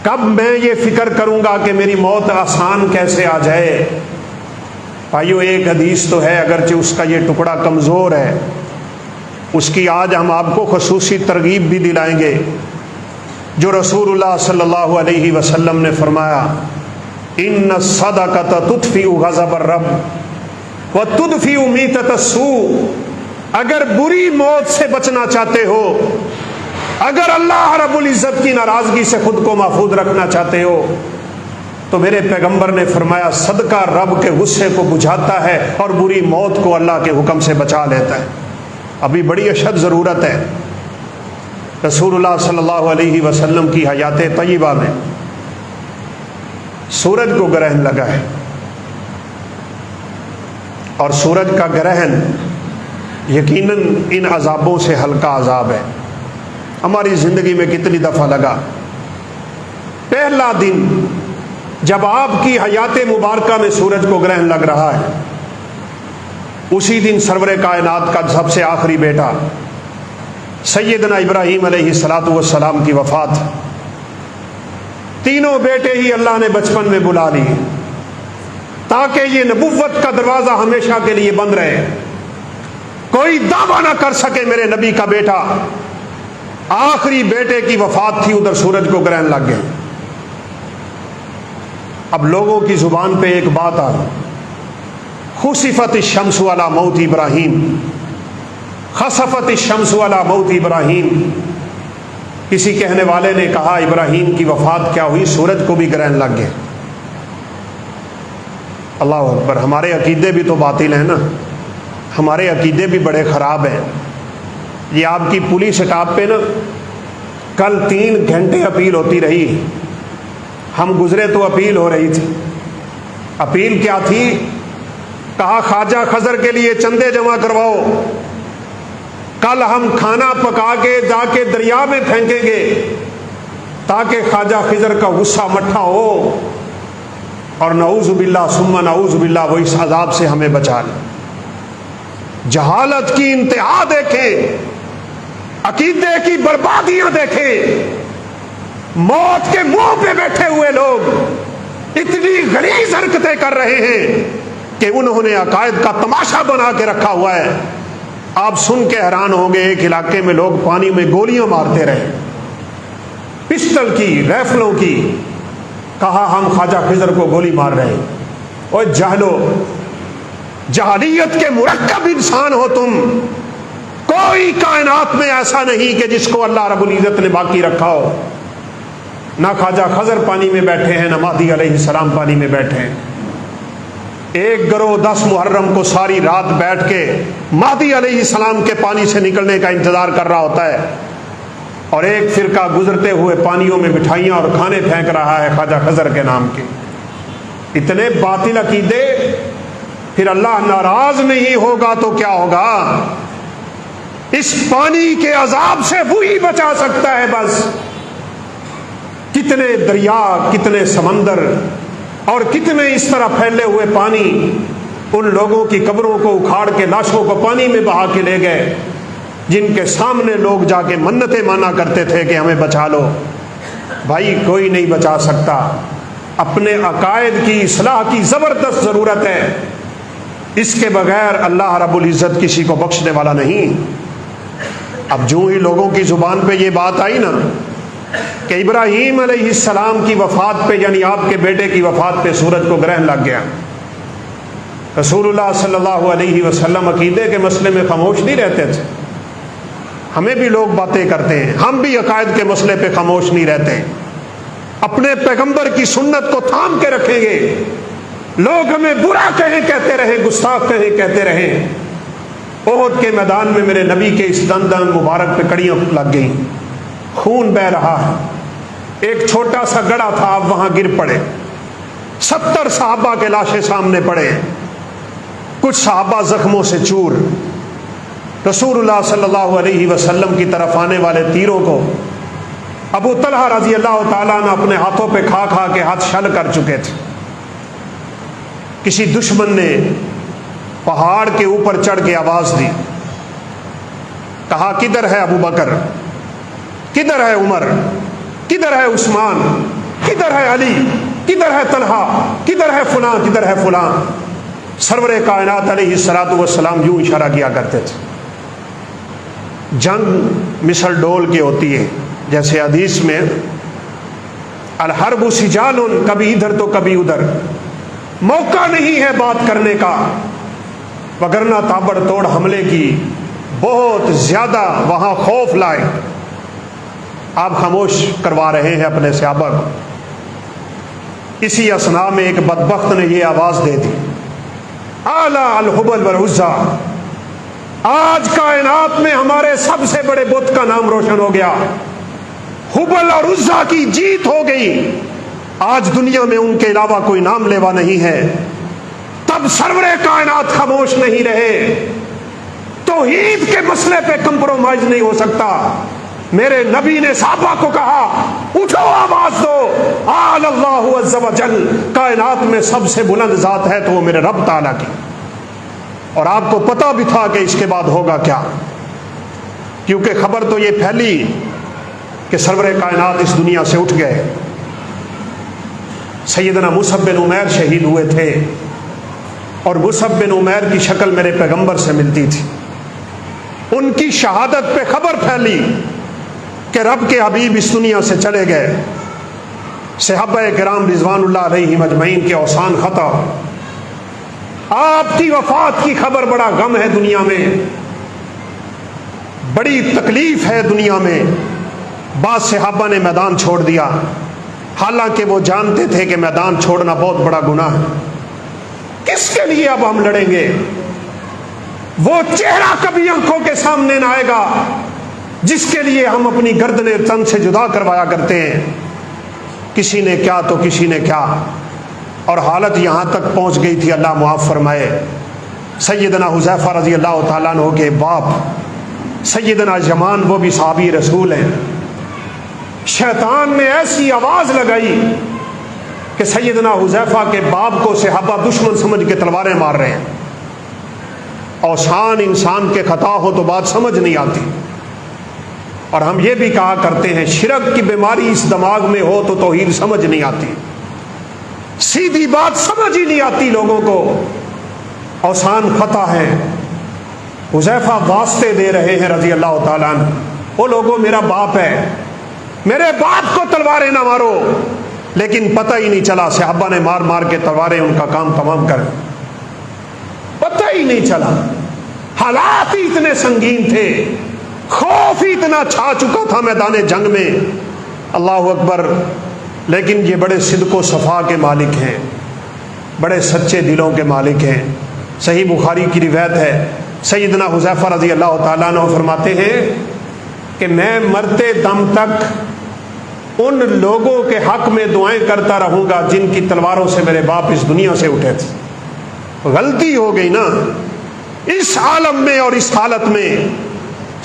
کب میں یہ فکر کروں گا کہ میری موت آسان کیسے آ جائے؟ بھائیو، ایک حدیث تو ہے، اگرچہ اس کا یہ ٹکڑا کمزور ہے، اس کی آج ہم آپ کو خصوصی ترغیب بھی دلائیں گے، جو رسول اللہ صلی اللہ علیہ وسلم نے فرمایا، ان الصدقۃ تطفئ غضب الرب وتدفئ میتۃ السوء۔ اگر بری موت سے بچنا چاہتے ہو، اگر اللہ رب العزت کی ناراضگی سے خود کو محفوظ رکھنا چاہتے ہو، تو میرے پیغمبر نے فرمایا صدقہ رب کے غصے کو بجھاتا ہے اور بری موت کو اللہ کے حکم سے بچا لیتا ہے۔ ابھی بڑی اشد ضرورت ہے۔ رسول اللہ صلی اللہ علیہ وسلم کی حیات طیبہ میں سورج کو گرہن لگا ہے، اور سورج کا گرہن یقیناً ان عذابوں سے ہلکا عذاب ہے۔ ہماری زندگی میں کتنی دفعہ لگا، پہلا دن جب آپ کی حیات مبارکہ میں سورج کو گرہن لگ رہا ہے، اسی دن سرور کائنات کا سب سے آخری بیٹا سیدنا ابراہیم علیہ السلام کی وفات۔ تینوں بیٹے ہی اللہ نے بچپن میں بلا لیے تاکہ یہ نبوت کا دروازہ ہمیشہ کے لیے بند رہے، کوئی دعویٰ نہ کر سکے میرے نبی کا بیٹا۔ آخری بیٹے کی وفات تھی، ادھر سورج کو گرہن لگ گئے۔ اب لوگوں کی زبان پہ ایک بات آ رہی، خسفت الشمس علی موت ابراہیم، خسفت الشمس علی موت ابراہیم۔ کسی کہنے والے نے کہا ابراہیم کی وفات کیا ہوئی، سورج کو بھی گرہن لگ گئے۔ اللہ اکبر، ہمارے عقیدے بھی تو باطل ہیں نا، ہمارے عقیدے بھی بڑے خراب ہیں۔ یہ آپ کی پولیس اسٹاف پہ نا کل 3 گھنٹے اپیل ہوتی رہی، ہم گزرے تو اپیل ہو رہی تھی۔ اپیل کیا تھی؟ کہا خواجہ خضر کے لیے چندے جمع کرواؤ، کل ہم کھانا پکا کے جا کے دریا میں پھینکیں گے تاکہ خواجہ خضر کا غصہ مٹھا ہو اور نعوذ باللہ ثم نعوذ باللہ وہ اس عذاب سے ہمیں بچا لے۔ جہالت کی انتہا دیکھیں، عقیدے کی بربادیاں دیکھیں، موت کے منہ پہ بیٹھے ہوئے لوگ اتنی غلیظ حرکتیں کر رہے ہیں کہ انہوں نے عقائد کا تماشا بنا کے رکھا ہوا ہے۔ آپ سن کے حیران ہوں گے، ایک علاقے میں لوگ پانی میں گولیاں مارتے رہے، پسٹل کی، رائفلوں کی، کہا ہم خواجہ خضر کو گولی مار رہے ہیں۔ اور جہلو، جہلیت کے مرکب انسان ہو تم۔ کوئی کائنات میں ایسا نہیں کہ جس کو اللہ رب العزت نے باقی رکھا ہو۔ نہ خواجہ خضر پانی میں بیٹھے ہیں، نہ مہدی علیہ السلام پانی میں بیٹھے ہیں۔ ایک گروہ 10 محرم کو ساری رات بیٹھ کے مہدی علیہ السلام کے پانی سے نکلنے کا انتظار کر رہا ہوتا ہے، اور ایک فرقہ گزرتے ہوئے پانیوں میں مٹھائیاں اور کھانے پھینک رہا ہے خواجہ خضر کے نام کے۔ اتنے باطل عقیدے، پھر اللہ ناراض نہیں ہوگا تو کیا ہوگا؟ اس پانی کے عذاب سے وہی بچا سکتا ہے بس۔ کتنے دریا، کتنے سمندر اور کتنے اس طرح پھیلے ہوئے پانی ان لوگوں کی قبروں کو اکھاڑ کے لاشوں کو پانی میں بہا کے لے گئے، جن کے سامنے لوگ جا کے منتیں مانا کرتے تھے کہ ہمیں بچا لو۔ بھائی کوئی نہیں بچا سکتا۔ اپنے عقائد کی اصلاح کی زبردست ضرورت ہے، اس کے بغیر اللہ رب العزت کسی کو بخشنے والا نہیں۔ اب جو ہی لوگوں کی زبان پہ یہ بات آئی نا کہ ابراہیم علیہ السلام کی وفات پہ، یعنی آپ کے بیٹے کی وفات پہ سورج کو گرہن لگ گیا، رسول اللہ صلی اللہ علیہ وسلم عقیدے کے مسئلے میں خاموش نہیں رہتے تھے۔ ہمیں بھی لوگ باتیں کرتے ہیں، ہم بھی عقائد کے مسئلے پہ خاموش نہیں رہتے، اپنے پیغمبر کی سنت کو تھام کے رکھیں گے۔ لوگ ہمیں برا کہیں کہتے رہیں، گستاخ کہیں کہتے رہیں۔ احد کے میدان میں میرے نبی کے اس دندان مبارک پہ کڑیاں لگ گئیں، خون بہ رہا ہے، ایک چھوٹا سا گڑھا تھا، آپ وہاں گر پڑے، 70 صحابہ کے لاشیں سامنے پڑے، کچھ صحابہ زخموں سے چور۔ رسول اللہ صلی اللہ علیہ وسلم کی طرف آنے والے تیروں کو ابو طلحہ رضی اللہ تعالیٰ نے اپنے ہاتھوں پہ کھا کھا کے ہاتھ شل کر چکے تھے۔ کسی دشمن نے پہاڑ کے اوپر چڑھ کے آواز دی، کہا کدھر ہے ابو بکر، کدھر ہے عمر، کدھر ہے عثمان، کدھر ہے علی، کدھر ہے طلحہ، کدھر ہے فلاں، کدھر ہے فلاں۔ سرور کائنات علیہ الصلوۃ والسلام یوں اشارہ کیا کرتے تھے۔ جنگ مثل ڈول کے ہوتی ہے، جیسے حدیث میں الحرب سجال، کبھی ادھر تو کبھی ادھر، موقع نہیں ہے بات کرنے کا، وگرنہ تابڑ توڑ حملے کی بہت زیادہ وہاں خوف لائے۔ آپ خاموش کروا رہے ہیں اپنے صحابہ کو۔ اسی اثناء میں ایک بدبخت نے یہ آواز دے دی، اعلیٰ الحبل والعزیٰ، آج کائنات میں ہمارے سب سے بڑے بت کا نام روشن ہو گیا، حبل اور عزیٰ کی جیت ہو گئی، آج دنیا میں ان کے علاوہ کوئی نام لیوا نہیں ہے۔ تب سرور کائنات خاموش نہیں رہے۔ توحید کے مسئلے پہ کمپرومائز نہیں ہو سکتا۔ میرے نبی نے صحابہ کو کہا اٹھو آواز دو، آل اللہ عز و جل، کائنات میں سب سے بلند ذات ہے تو وہ میرے رب تعالیٰ کی۔ اور آپ کو پتہ بھی تھا کہ اس کے بعد ہوگا کیا، کیونکہ خبر تو یہ پھیلی کہ سرور کائنات اس دنیا سے اٹھ گئے۔ سیدنا مصعب بن عمیر شہید ہوئے تھے، اور مصعب بن عمیر کی شکل میرے پیغمبر سے ملتی تھی۔ ان کی شہادت پہ خبر پھیلی کہ رب کے حبیب اس دنیا سے چلے گئے۔ صحابہ کرام رضوان اللہ علیہم اجمعین کے اوسان خطا، آپ کی وفات کی خبر بڑا غم ہے دنیا میں، بڑی تکلیف ہے دنیا میں۔ بعض صحابہ نے میدان چھوڑ دیا، حالانکہ وہ جانتے تھے کہ میدان چھوڑنا بہت بڑا گناہ ہے۔ کس کے لیے اب ہم لڑیں گے؟ وہ چہرہ کبھی آنکھوں کے سامنے نہ آئے گا جس کے لیے ہم اپنی گردنیں تن سے جدا کروایا کرتے ہیں۔ کسی نے کیا تو کسی نے کیا، اور حالت یہاں تک پہنچ گئی تھی، اللہ معاف فرمائے، سیدنا حذیفہ رضی اللہ تعالیٰ عنہ کے باپ سیدنا یمان، وہ بھی صحابی رسول ہیں، شیطان نے ایسی آواز لگائی کہ سیدنا حذیفہ کے باپ کو صحابہ دشمن سمجھ کے تلواریں مار رہے ہیں۔ اوثان انسان کے خطا ہو تو بات سمجھ نہیں آتی، اور ہم یہ بھی کہا کرتے ہیں شرک کی بیماری اس دماغ میں ہو تو توحید سمجھ نہیں آتی، سیدھی بات سمجھ ہی نہیں آتی لوگوں کو۔ اوثان خطا ہے۔ حذیفہ واسطے دے رہے ہیں رضی اللہ تعالیٰ عنہ، وہ لوگوں میرا باپ ہے، میرے باپ کو تلواریں نہ مارو، لیکن پتہ ہی نہیں چلا صحابہ نے مار مار کے تلواریں ان کا کام تمام کر، پتہ ہی نہیں چلا۔ حالات ہی اتنے سنگین تھے، خوف ہی اتنا چھا چکا تھا میدان جنگ میں، اللہ اکبر۔ لیکن یہ بڑے صدق و صفا کے مالک ہیں، بڑے سچے دلوں کے مالک ہیں۔ صحیح بخاری کی روایت ہے، سیدنا حذیفہ رضی اللہ تعالیٰ عنہ فرماتے ہیں کہ میں مرتے دم تک ان لوگوں کے حق میں دعائیں کرتا رہوں گا جن کی تلواروں سے میرے باپ اس دنیا سے اٹھے تھے۔ غلطی ہو گئی نا، اس عالم میں اور اس حالت میں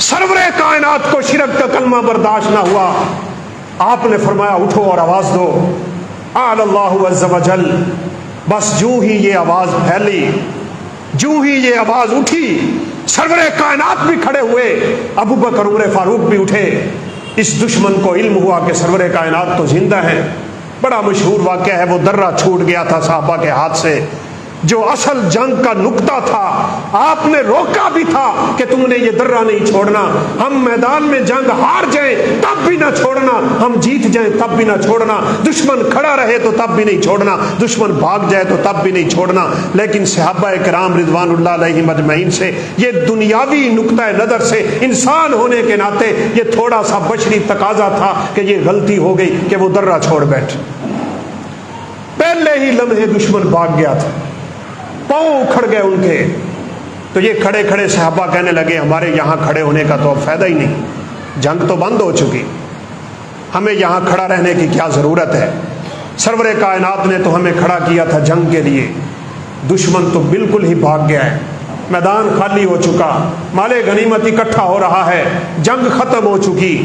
سرور کائنات کو شرک کا کلمہ برداشت نہ ہوا، آپ نے فرمایا اٹھو اور آواز دو، آل اللہ عز وجل۔ بس جو ہی یہ آواز پھیلی، جو ہی یہ آواز اٹھی، سرور کائنات بھی کھڑے ہوئے، ابو بکر عمر فاروق بھی اٹھے۔ اس دشمن کو علم ہوا کہ سرور کائنات تو زندہ ہے۔ بڑا مشہور واقعہ ہے، وہ درہ چھوٹ گیا تھا صحابہ کے ہاتھ سے، جو اصل جنگ کا نقطہ تھا، آپ نے روکا بھی تھا کہ تم نے یہ درہ نہیں چھوڑنا، ہم میدان میں جنگ ہار جائیں تب بھی نہ چھوڑنا، ہم جیت جائیں تب بھی نہ چھوڑنا، دشمن کھڑا رہے تو تب بھی نہیں چھوڑنا، دشمن بھاگ جائے تو تب بھی نہیں چھوڑنا۔ لیکن صحابہ کرام رضوان اللہ علیہم اجمعین سے یہ دنیاوی نقطہ نظر سے انسان ہونے کے ناطے یہ تھوڑا سا بشری تقاضا تھا کہ یہ غلطی ہو گئی کہ وہ درہ چھوڑ بیٹھے۔ پہلے ہی لمحے دشمن بھاگ گیا تھا، پاؤں اکھڑ گئے ان کے، تو یہ کھڑے کھڑے صحابہ کہنے لگے ہمارے یہاں کھڑے ہونے کا تو اب فائدہ ہی نہیں، جنگ تو بند ہو چکی، ہمیں یہاں کھڑا رہنے کی کیا ضرورت ہے؟ سرور کائنات نے تو ہمیں کھڑا کیا تھا جنگ کے لیے، دشمن تو بالکل ہی بھاگ گیا ہے، میدان خالی ہو چکا، مال غنیمت اکٹھا ہو رہا ہے، جنگ ختم ہو چکی۔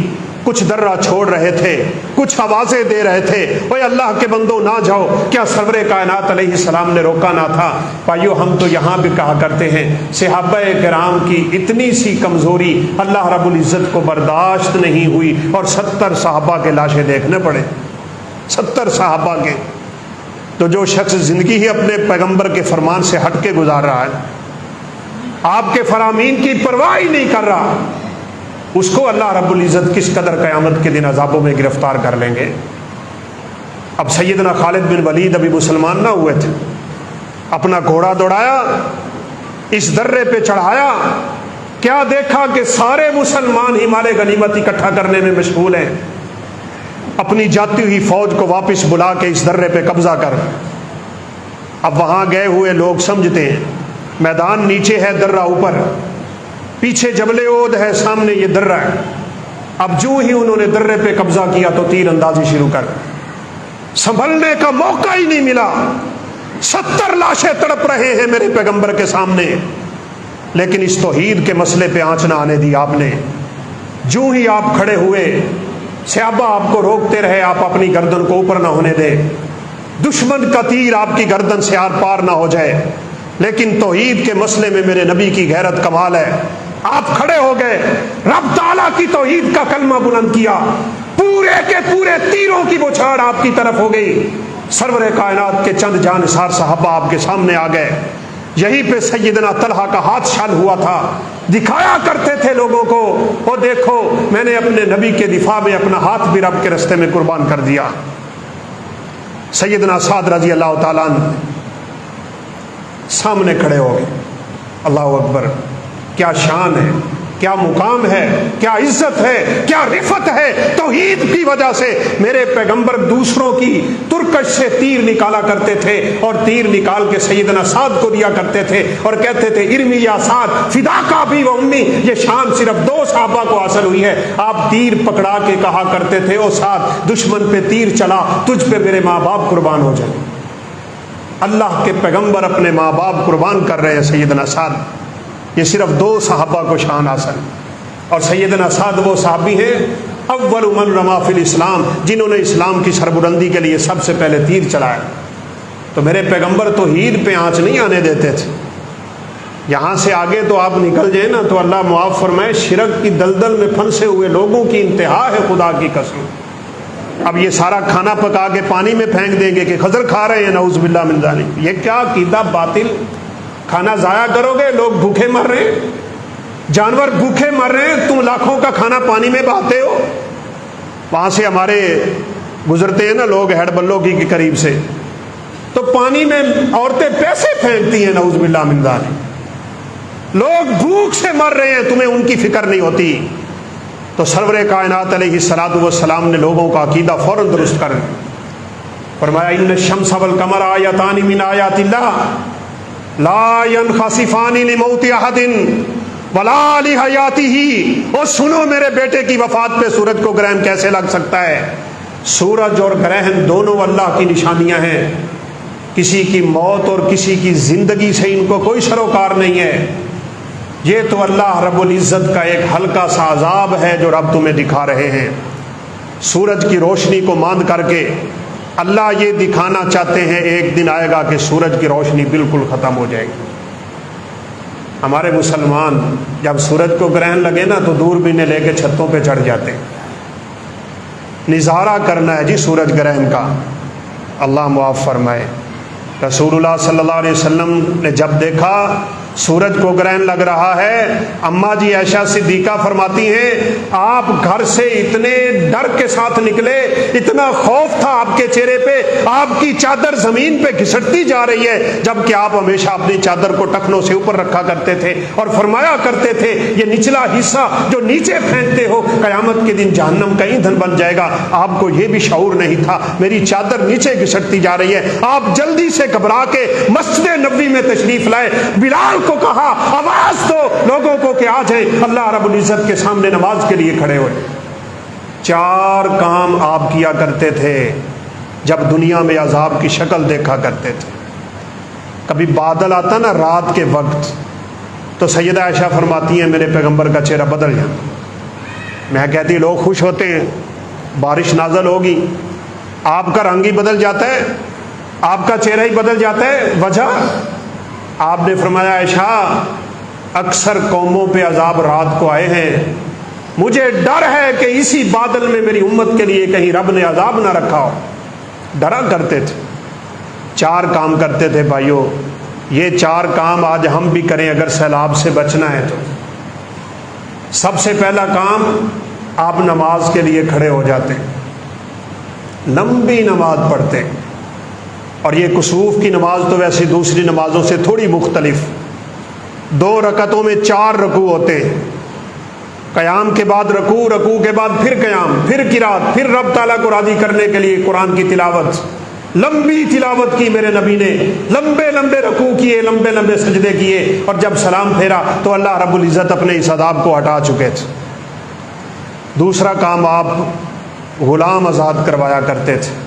کچھ درہ چھوڑ رہے تھے، کچھ آوازیں دے رہے تھے، اوے اللہ کے بندوں نہ جاؤ، کیا سرور کائنات علیہ السلام نے روکا نہ تھا؟ بھائیو ہم تو یہاں بھی کہا کرتے ہیں صحابہ کرام کی اتنی سی کمزوری اللہ رب العزت کو برداشت نہیں ہوئی اور 70 صحابہ کے لاشیں دیکھنے پڑے، 70 صحابہ کے۔ تو جو شخص زندگی ہی اپنے پیغمبر کے فرمان سے ہٹ کے گزار رہا ہے، آپ کے فرامین کی پرواہ ہی نہیں کر رہا، اس کو اللہ رب العزت کس قدر قیامت کے دن عذابوں میں گرفتار کر لیں گے۔ اب سیدنا خالد بن ولید ابھی مسلمان نہ ہوئے تھے، اپنا گھوڑا دوڑایا، اس درے پہ چڑھایا، کیا دیکھا کہ سارے مسلمان ہی مال غنیمت اکٹھا کرنے میں مشغول ہیں، اپنی جاتی ہوئی فوج کو واپس بلا کے اس درے پہ قبضہ کر۔ اب وہاں گئے ہوئے لوگ سمجھتے ہیں میدان نیچے ہے، درہ اوپر، پیچھے جبل عہد ہے، سامنے یہ درہ ہے۔ اب جو ہی انہوں نے درے پہ قبضہ کیا تو تیر اندازی شروع کر، سنبھلنے کا موقع ہی نہیں ملا۔ 70 لاشیں تڑپ رہے ہیں میرے پیغمبر کے سامنے، لیکن اس توحید کے مسئلے پہ آنچ نہ آنے دی آپ نے۔ جو ہی آپ کھڑے ہوئے، صحابہ آپ کو روکتے رہے آپ اپنی گردن کو اوپر نہ ہونے دے، دشمن کا تیر آپ کی گردن سے آر پار نہ ہو جائے، لیکن توحید کے مسئلے میں میرے نبی کی غیرت کمال ہے۔ آپ کھڑے ہو گئے، رب تعالیٰ کی توحید کا کلمہ بلند کیا، پورے کے پورے تیروں کی بوچھاڑ آپ کی طرف ہو گئی۔ سرور کائنات کے چند جانثار صحابہ آپ کے سامنے آ گئے۔ یہیں پہ سیدنا طلحہ کا ہاتھ شل ہوا تھا، دکھایا کرتے تھے لوگوں کو، وہ دیکھو میں نے اپنے نبی کے دفاع میں اپنا ہاتھ بھی رب کے رستے میں قربان کر دیا۔ سیدنا سعد رضی اللہ تعالیٰ عنہ سامنے کھڑے ہو گئے۔ اللہ اکبر، کیا شان ہے، کیا مقام ہے، کیا عزت ہے، کیا رفت ہے۔ توحید کی وجہ سے میرے پیغمبر دوسروں کی ترکش سے تیر نکالا کرتے تھے، اور تیر نکال کے سیدنا سعد کو دیا کرتے تھے اور کہتے تھے ارمی یا سعد فداک ابی و امی۔ یہ شان صرف 2 صحابہ کو حاصل ہوئی ہے۔ آپ تیر پکڑا کے کہا کرتے تھے او سعد دشمن پہ تیر چلا، تجھ پہ میرے ماں باپ قربان ہو جائیں۔ اللہ کے پیغمبر اپنے ماں باپ قربان کر رہے ہیں سیدنا سعد۔ یہ صرف 2 صحابہ کو شان حاصل، اور سیدنا سعد وہ صحابی ہیں اول من رما فی الاسلام، جنہوں نے اسلام کی سربلندی کے لیے سب سے پہلے تیر چلایا۔ تو میرے پیغمبر توحید پہ آنچ نہیں آنے دیتے تھے، یہاں سے آگے تو آپ نکل جائیں نا تو اللہ معاف فرمائے شرک کی دلدل میں پھنسے ہوئے لوگوں کی انتہا ہے، خدا کی قسم۔ اب یہ سارا کھانا پکا کے پانی میں پھینک دیں گے کہ خضر کھا رہے ہیں، نعوذ باللہ من ذالک۔ یہ کیا عقیدہ باطل، کھانا ضائع کرو گے، لوگ بھوکے مر رہے ہیں، جانور بھوکے مر رہے ہیں، تم لاکھوں کا کھانا پانی میں بہاتے ہو۔ وہاں سے ہمارے گزرتے ہیں نا لوگ ہیڈ بلوں کی قریب سے، تو پانی میں عورتیں پیسے پھینکتی ہیں، نعوذ باللہ من ذالک۔ لوگ بھوک سے مر رہے ہیں، تمہیں ان کی فکر نہیں ہوتی۔ تو سرور کائنات علیہ الصلوۃ والسلام نے لوگوں کا عقیدہ فوراً درست کر فرمایا ان الشمس والقمر آیتان من آیات اللہ لا ينخسفان لموت احد ولا لحیاتہ۔ اور سنو میرے بیٹے کی وفات پہ سورج کو گرہن کیسے لگ سکتا ہے؟ سورج اور گرہن دونوں اللہ کی نشانیاں ہیں، کسی کی موت اور کسی کی زندگی سے ان کو کوئی سروکار نہیں ہے۔ یہ تو اللہ رب العزت کا ایک ہلکا سا عذاب ہے جو رب تمہیں دکھا رہے ہیں۔ سورج کی روشنی کو ماند کر کے اللہ یہ دکھانا چاہتے ہیں ایک دن آئے گا کہ سورج کی روشنی بالکل ختم ہو جائے گی۔ ہمارے مسلمان جب سورج کو گرہن لگے نا تو دوربینیں لے کے چھتوں پہ چڑھ جاتے ہیں، نظارہ کرنا ہے جی سورج گرہن کا۔ اللہ معاف فرمائے۔ رسول اللہ صلی اللہ علیہ وسلم نے جب دیکھا سورج کو گرہن لگ رہا ہے، اماں جی عائشہ صدیقہ فرماتی ہیں آپ گھر سے اتنے ڈر کے ساتھ نکلے، اتنا خوف تھا آپ کے چہرے پہ، آپ کی چادر زمین پہ گھسٹتی جا رہی ہے، جبکہ آپ ہمیشہ اپنی چادر کو ٹخنوں سے اوپر رکھا کرتے تھے اور فرمایا کرتے تھے یہ نچلا حصہ جو نیچے پھینکتے ہو قیامت کے دن جہنم کا ایندھن بن جائے گا۔ آپ کو یہ بھی شعور نہیں تھا میری چادر نیچے گھسٹتی جا رہی ہے۔ آپ جلدی سے گھبرا کے مسجد نبوی میں تشریف لائے، بلال کو کہا آواز دو لوگوں کو کہ آ جائیں، اللہ رب العزت کے سامنے نماز کے لیے کھڑے ہوئے۔ 4 کام آپ کیا کرتے تھے جب دنیا میں عذاب کی شکل دیکھا کرتے تھے۔ کبھی بادل آتا نا رات کے وقت تو سیدہ عائشہ فرماتی ہیں میرے پیغمبر کا چہرہ بدل جاتا۔ میں کہتی لوگ خوش ہوتے ہیں بارش نازل ہوگی، آپ کا رنگ ہی بدل جاتا ہے، آپ کا چہرہ ہی بدل جاتا ہے۔ وجہ آپ نے فرمایا عائشہ اکثر قوموں پہ عذاب رات کو آئے ہیں، مجھے ڈر ہے کہ اسی بادل میں میری امت کے لیے کہیں رب نے عذاب نہ رکھا ہو۔ ڈرا کرتے تھے، 4 کام کرتے تھے بھائیوں۔ یہ 4 کام آج ہم بھی کریں اگر سیلاب سے بچنا ہے تو۔ سب سے پہلا کام آپ نماز کے لیے کھڑے ہو جاتے، لمبی نماز پڑھتے، اور یہ کسوف کی نماز تو ویسے دوسری نمازوں سے تھوڑی مختلف، 2 رکعتوں میں 4 رکوع ہوتے ہیں، قیام کے بعد رکوع، رکوع کے بعد پھر قیام، پھر قرات، پھر رب تعالیٰ کو راضی کرنے کے لیے قرآن کی تلاوت، لمبی تلاوت کی میرے نبی نے، لمبے لمبے رکوع کیے، لمبے لمبے سجدے کیے، اور جب سلام پھیرا تو اللہ رب العزت اپنے اس عذاب کو ہٹا چکے تھے۔ دوسرا کام آپ غلام آزاد کروایا کرتے تھے۔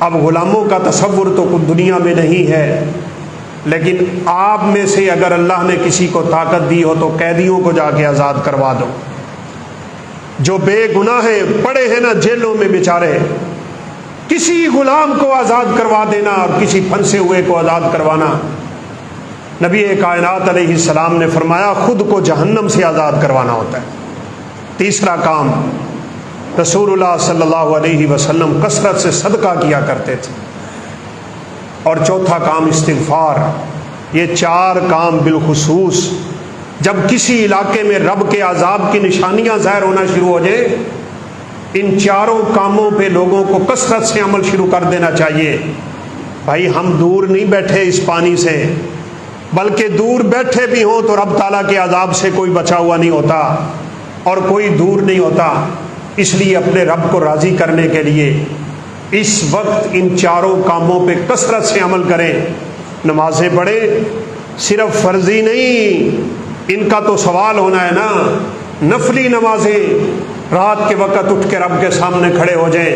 اب غلاموں کا تصور تو دنیا میں نہیں ہے، لیکن آپ میں سے اگر اللہ نے کسی کو طاقت دی ہو تو قیدیوں کو جا کے آزاد کروا دو، جو بے گناہ پڑے ہیں نا جیلوں میں بیچارے، کسی غلام کو آزاد کروا دینا اور کسی پھنسے ہوئے کو آزاد کروانا۔ نبی کائنات علیہ السلام نے فرمایا خود کو جہنم سے آزاد کروانا ہوتا ہے۔ تیسرا کام رسول اللہ صلی اللہ علیہ وسلم کثرت سے صدقہ کیا کرتے تھے، اور چوتھا کام استغفار۔ یہ 4 کام بالخصوص جب کسی علاقے میں رب کے عذاب کی نشانیاں ظاہر ہونا شروع ہو جائیں، ان 4 کاموں پہ لوگوں کو کثرت سے عمل شروع کر دینا چاہیے۔ بھائی ہم دور نہیں بیٹھے اس پانی سے، بلکہ دور بیٹھے بھی ہوں تو رب تعالیٰ کے عذاب سے کوئی بچا ہوا نہیں ہوتا اور کوئی دور نہیں ہوتا۔ اس لیے اپنے رب کو راضی کرنے کے لیے اس وقت ان 4 کاموں پہ کثرت سے عمل کریں۔ نمازیں پڑھیں، صرف فرضی نہیں، ان کا تو سوال ہونا ہے نا، نفلی نمازیں، رات کے وقت اٹھ کے رب کے سامنے کھڑے ہو جائیں،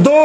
2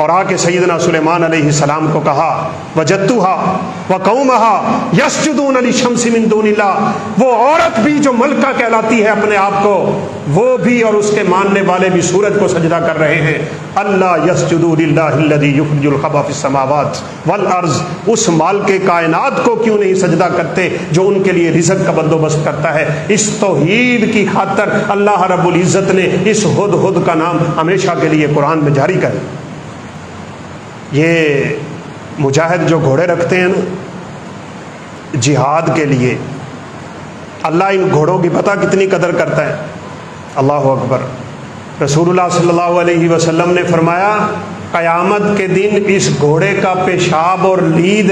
اور آ کے سیدنا سلیمان علیہ السلام کو کہا وجدتھا وقومھا یسجدون للشمس من دون اللہ، وہ عورت بھی جو ملکہ کہلاتی ہے اپنے آپ کو، وہ بھی اور اس کے ماننے والے بھی سورج کو سجدہ کر رہے ہیں۔ اللہ یسجدوا للہ الذی یخرج الخبء فی السماوات والارض، اس مالک کائنات کو کیوں نہیں سجدہ کرتے جو ان کے لیے رزق کا بندوبست کرتا ہے۔ اس توحید کی خاطر اللہ رب العزت نے اس ہدہد کا نام ہمیشہ کے لیے قرآن میں جاری کر۔ یہ مجاہد جو گھوڑے رکھتے ہیں نا جہاد کے لیے، اللہ ان گھوڑوں کی پتہ کتنی قدر کرتا ہے۔ اللہ اکبر۔ رسول اللہ صلی اللہ علیہ وسلم نے فرمایا قیامت کے دن اس گھوڑے کا پیشاب اور لید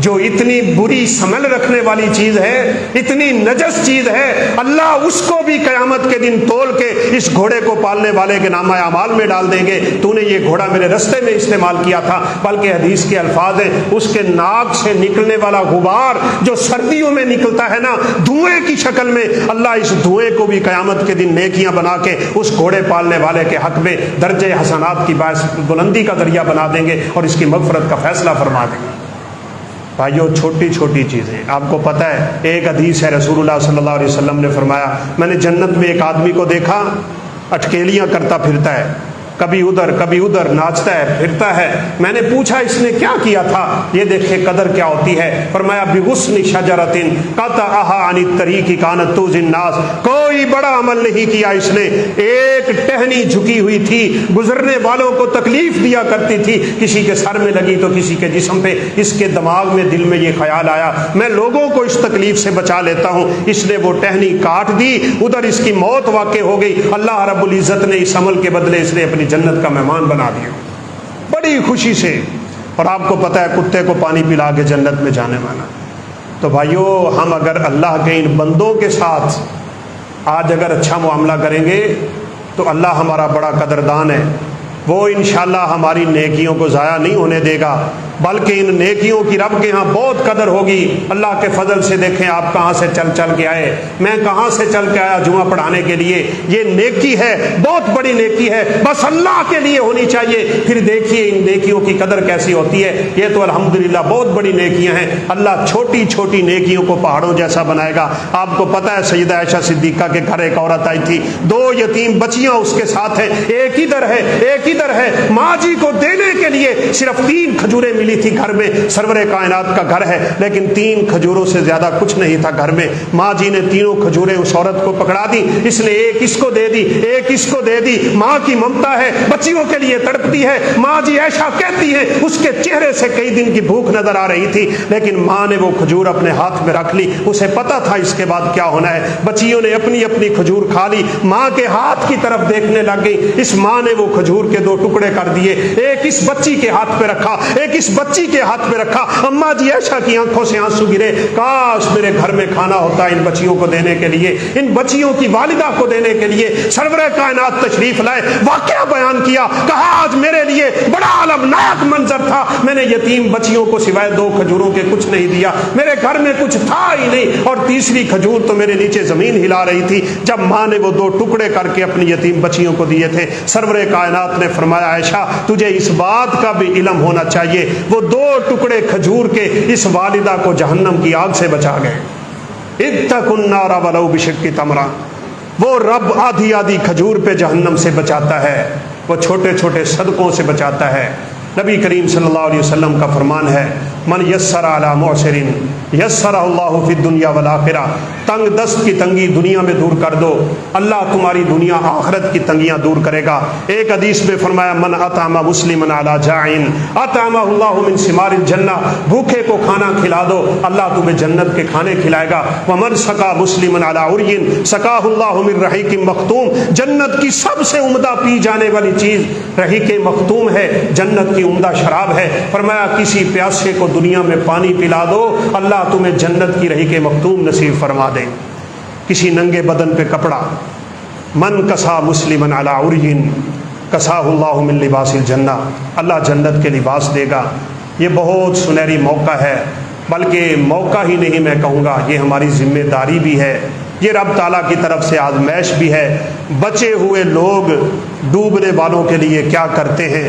جو اتنی بری سمل رکھنے والی چیز ہے، اتنی نجس چیز ہے، اللہ اس کو بھی قیامت کے دن تول کے اس گھوڑے کو پالنے والے کے نامہ اعمال میں ڈال دیں گے۔ تو نے یہ گھوڑا میرے رستے میں استعمال کیا تھا، بلکہ حدیث کے الفاظ ہیں اس کے ناک سے نکلنے والا غبار جو سردیوں میں نکلتا ہے نا دھوئیں کی شکل میں، اللہ اس دھوئیں کو بھی قیامت کے دن نیکیاں بنا کے اس گھوڑے پالنے والے کے حق میں درجہ حسنات کی باعث بلندی کا ذریعہ بنا دیں گے اور اس کی مغفرت کا فیصلہ فرما دیں گے۔ بھائیو چھوٹی چھوٹی چیزیں، آپ کو پتہ ہے ایک حدیث ہے رسول اللہ صلی اللہ علیہ وسلم نے فرمایا میں نے جنت میں ایک آدمی کو دیکھا اٹکیلیاں کرتا پھرتا ہے، کبھی ادھر ناچتا ہے پھرتا ہے۔ میں نے پوچھا اس نے کیا کیا تھا؟ یہ دیکھیں قدر کیا ہوتی ہے۔ فرمایا بغصن شجرۃ قطعها عن الطریق کانت تؤذی الناس، کوئی بڑا عمل نہیں کیا اس نے، ایک ٹہنی جھکی ہوئی تھی گزرنے والوں کو تکلیف دیا کرتی تھی، کسی کے سر میں لگی تو کسی کے جسم پہ، اس کے دماغ میں دل میں یہ خیال آیا میں لوگوں کو اس تکلیف سے بچا لیتا ہوں، اس نے وہ ٹہنی کاٹ دی، ادھر اس کی موت واقع ہو گئی، اللہ رب العزت نے اس عمل کے بدلے اس نے اپنی جنت کا مہمان بنا دیا بڑی خوشی سے۔ اور آپ کو پتہ ہے کتے کو پانی پلا کے جنت میں جانے والا۔ تو بھائیو ہم اگر اللہ کے ان بندوں کے ساتھ آج اگر اچھا معاملہ کریں گے تو اللہ ہمارا بڑا قدردان ہے، وہ انشاءاللہ ہماری نیکیوں کو ضائع نہیں ہونے دے گا، بلکہ ان نیکیوں کی رب کے ہاں بہت قدر ہوگی۔ اللہ کے فضل سے دیکھیں آپ کہاں سے چل کے آئے، میں کہاں سے چل کے آیا جمعہ پڑھانے کے لیے، یہ نیکی ہے، بہت بڑی نیکی ہے، بس اللہ کے لیے ہونی چاہیے۔ پھر دیکھیے ان نیکیوں کی قدر کیسی ہوتی ہے۔ یہ تو الحمدللہ بہت بڑی نیکیاں ہیں، اللہ چھوٹی چھوٹی نیکیوں کو پہاڑوں جیسا بنائے گا۔ آپ کو پتہ ہے سیدہ عائشہ صدیقہ کے گھر ایک عورت آئی تھی، 2 یتیم بچیاں اس کے ساتھ ہیں، ایک ادھر ہے ایک ادھر ہے، ماں جی کو دینے کے لیے صرف 3 کھجوریں ملی تھی گھر میں، سرور کائنات کا گھر ہے لیکن 3 کھجوروں سے زیادہ کچھ نہیں تھا گھر میں۔ ماں جی نے 3 کھجوریں اس عورت کو پکڑا دی، اس نے ایک اس کو دے دی ایک اس کو دے دی۔ ماں کی ممتا ہے، بچیوں کے لیے تڑپتی ہے۔ ماں جی عائشہ کہتی ہے اس کے چہرے سے کئی دن کی بھوک نظر آ رہی تھی، لیکن ماں نے وہ کھجور اپنے ہاتھ میں رکھ لی، اسے پتا تھا اس کے بعد کیا ہونا ہے۔ بچیوں نے اپنی اپنی کھجور کھا لی، ماں کے ہاتھ کی طرف دیکھنے لگ گئی۔ اس ماں نے وہ کھجور کے 2 ٹکڑے کر دیے، ایک اس بچی کے ہاتھ پہ رکھا ایک اس بچی کے ہاتھ پہ رکھا۔ اماں جی عائشہ کی آنکھوں سے آنسو گرے، کاش میرے گھر میں کھانا ہوتا ان بچیوں کو دینے کے لیے، ان بچیوں کی والدہ کو دینے کے لیے۔ سرور کائنات تشریف لائے، واقعہ بیان کیا، کہا آج میرے لیے بڑا المناک منظر تھا، میں نے یتیم بچیوں کو سوائے 2 کھجوروں کے کچھ نہیں دیا، میرے گھر میں کچھ تھا ہی نہیں، اور تیسری کھجور تو میرے نیچے زمین ہلا رہی تھی جب ماں نے وہ 2 ٹکڑے کر کے اپنی یتیم بچیوں کو دیے تھے۔ سرور کائنات نے فرمایا عائشہ تجھے اس بات کا بھی علم ہونا چاہیے، وہ 2 ٹکڑے کھجور کے اس والدہ کو جہنم کی آگ سے بچا گئے۔ اتقوا النار ولو بشق تمرہ، وہ رب آدھی آدھی کھجور پہ جہنم سے بچاتا ہے، وہ چھوٹے چھوٹے صدقوں سے بچاتا ہے۔ نبی کریم صلی اللہ علیہ وسلم کا فرمان ہے من یسر علی معسر یسر اللہ فی الدنیا والآخرہ، تنگ دست کی تنگی دنیا میں دور کر دو، اللہ تمہاری دنیا آخرت کی تنگیاں دور کرے گا۔ ایک حدیث میں فرمایا من اطعم مسلما علی جائع اطعمہ اللہ من ثمار الجنہ، بھوکے کو کھانا کھلا دو اللہ تمہیں جنت کے کھانے کھلائے گا۔ ومن سقا مسلما علی عری سقاہ اللہ من رحیق مختوم، جنت کی سب سے عمدہ پی جانے والی چیز رحیق مختوم ہے، جنت کی عمدہ شراب ہے۔ فرمایا کسی پیاسے کو دنیا میں پانی پلا دو اللہ تمہیں جنت کی رحیق مختوم نصیب فرما دے۔ کسی ننگے بدن پہ کپڑا، من کسا مسلما علی عری کساہ اللہ من لباس الجنہ، اللہ جنت کے لباس دے گا۔ یہ بہت سنہری موقع ہے، بلکہ موقع ہی نہیں میں کہوں گا، یہ ہماری ذمہ داری بھی ہے، یہ رب تعالیٰ کی طرف سے آزمائش بھی ہے۔ بچے ہوئے لوگ ڈوبنے والوں کے لیے کیا کرتے ہیں،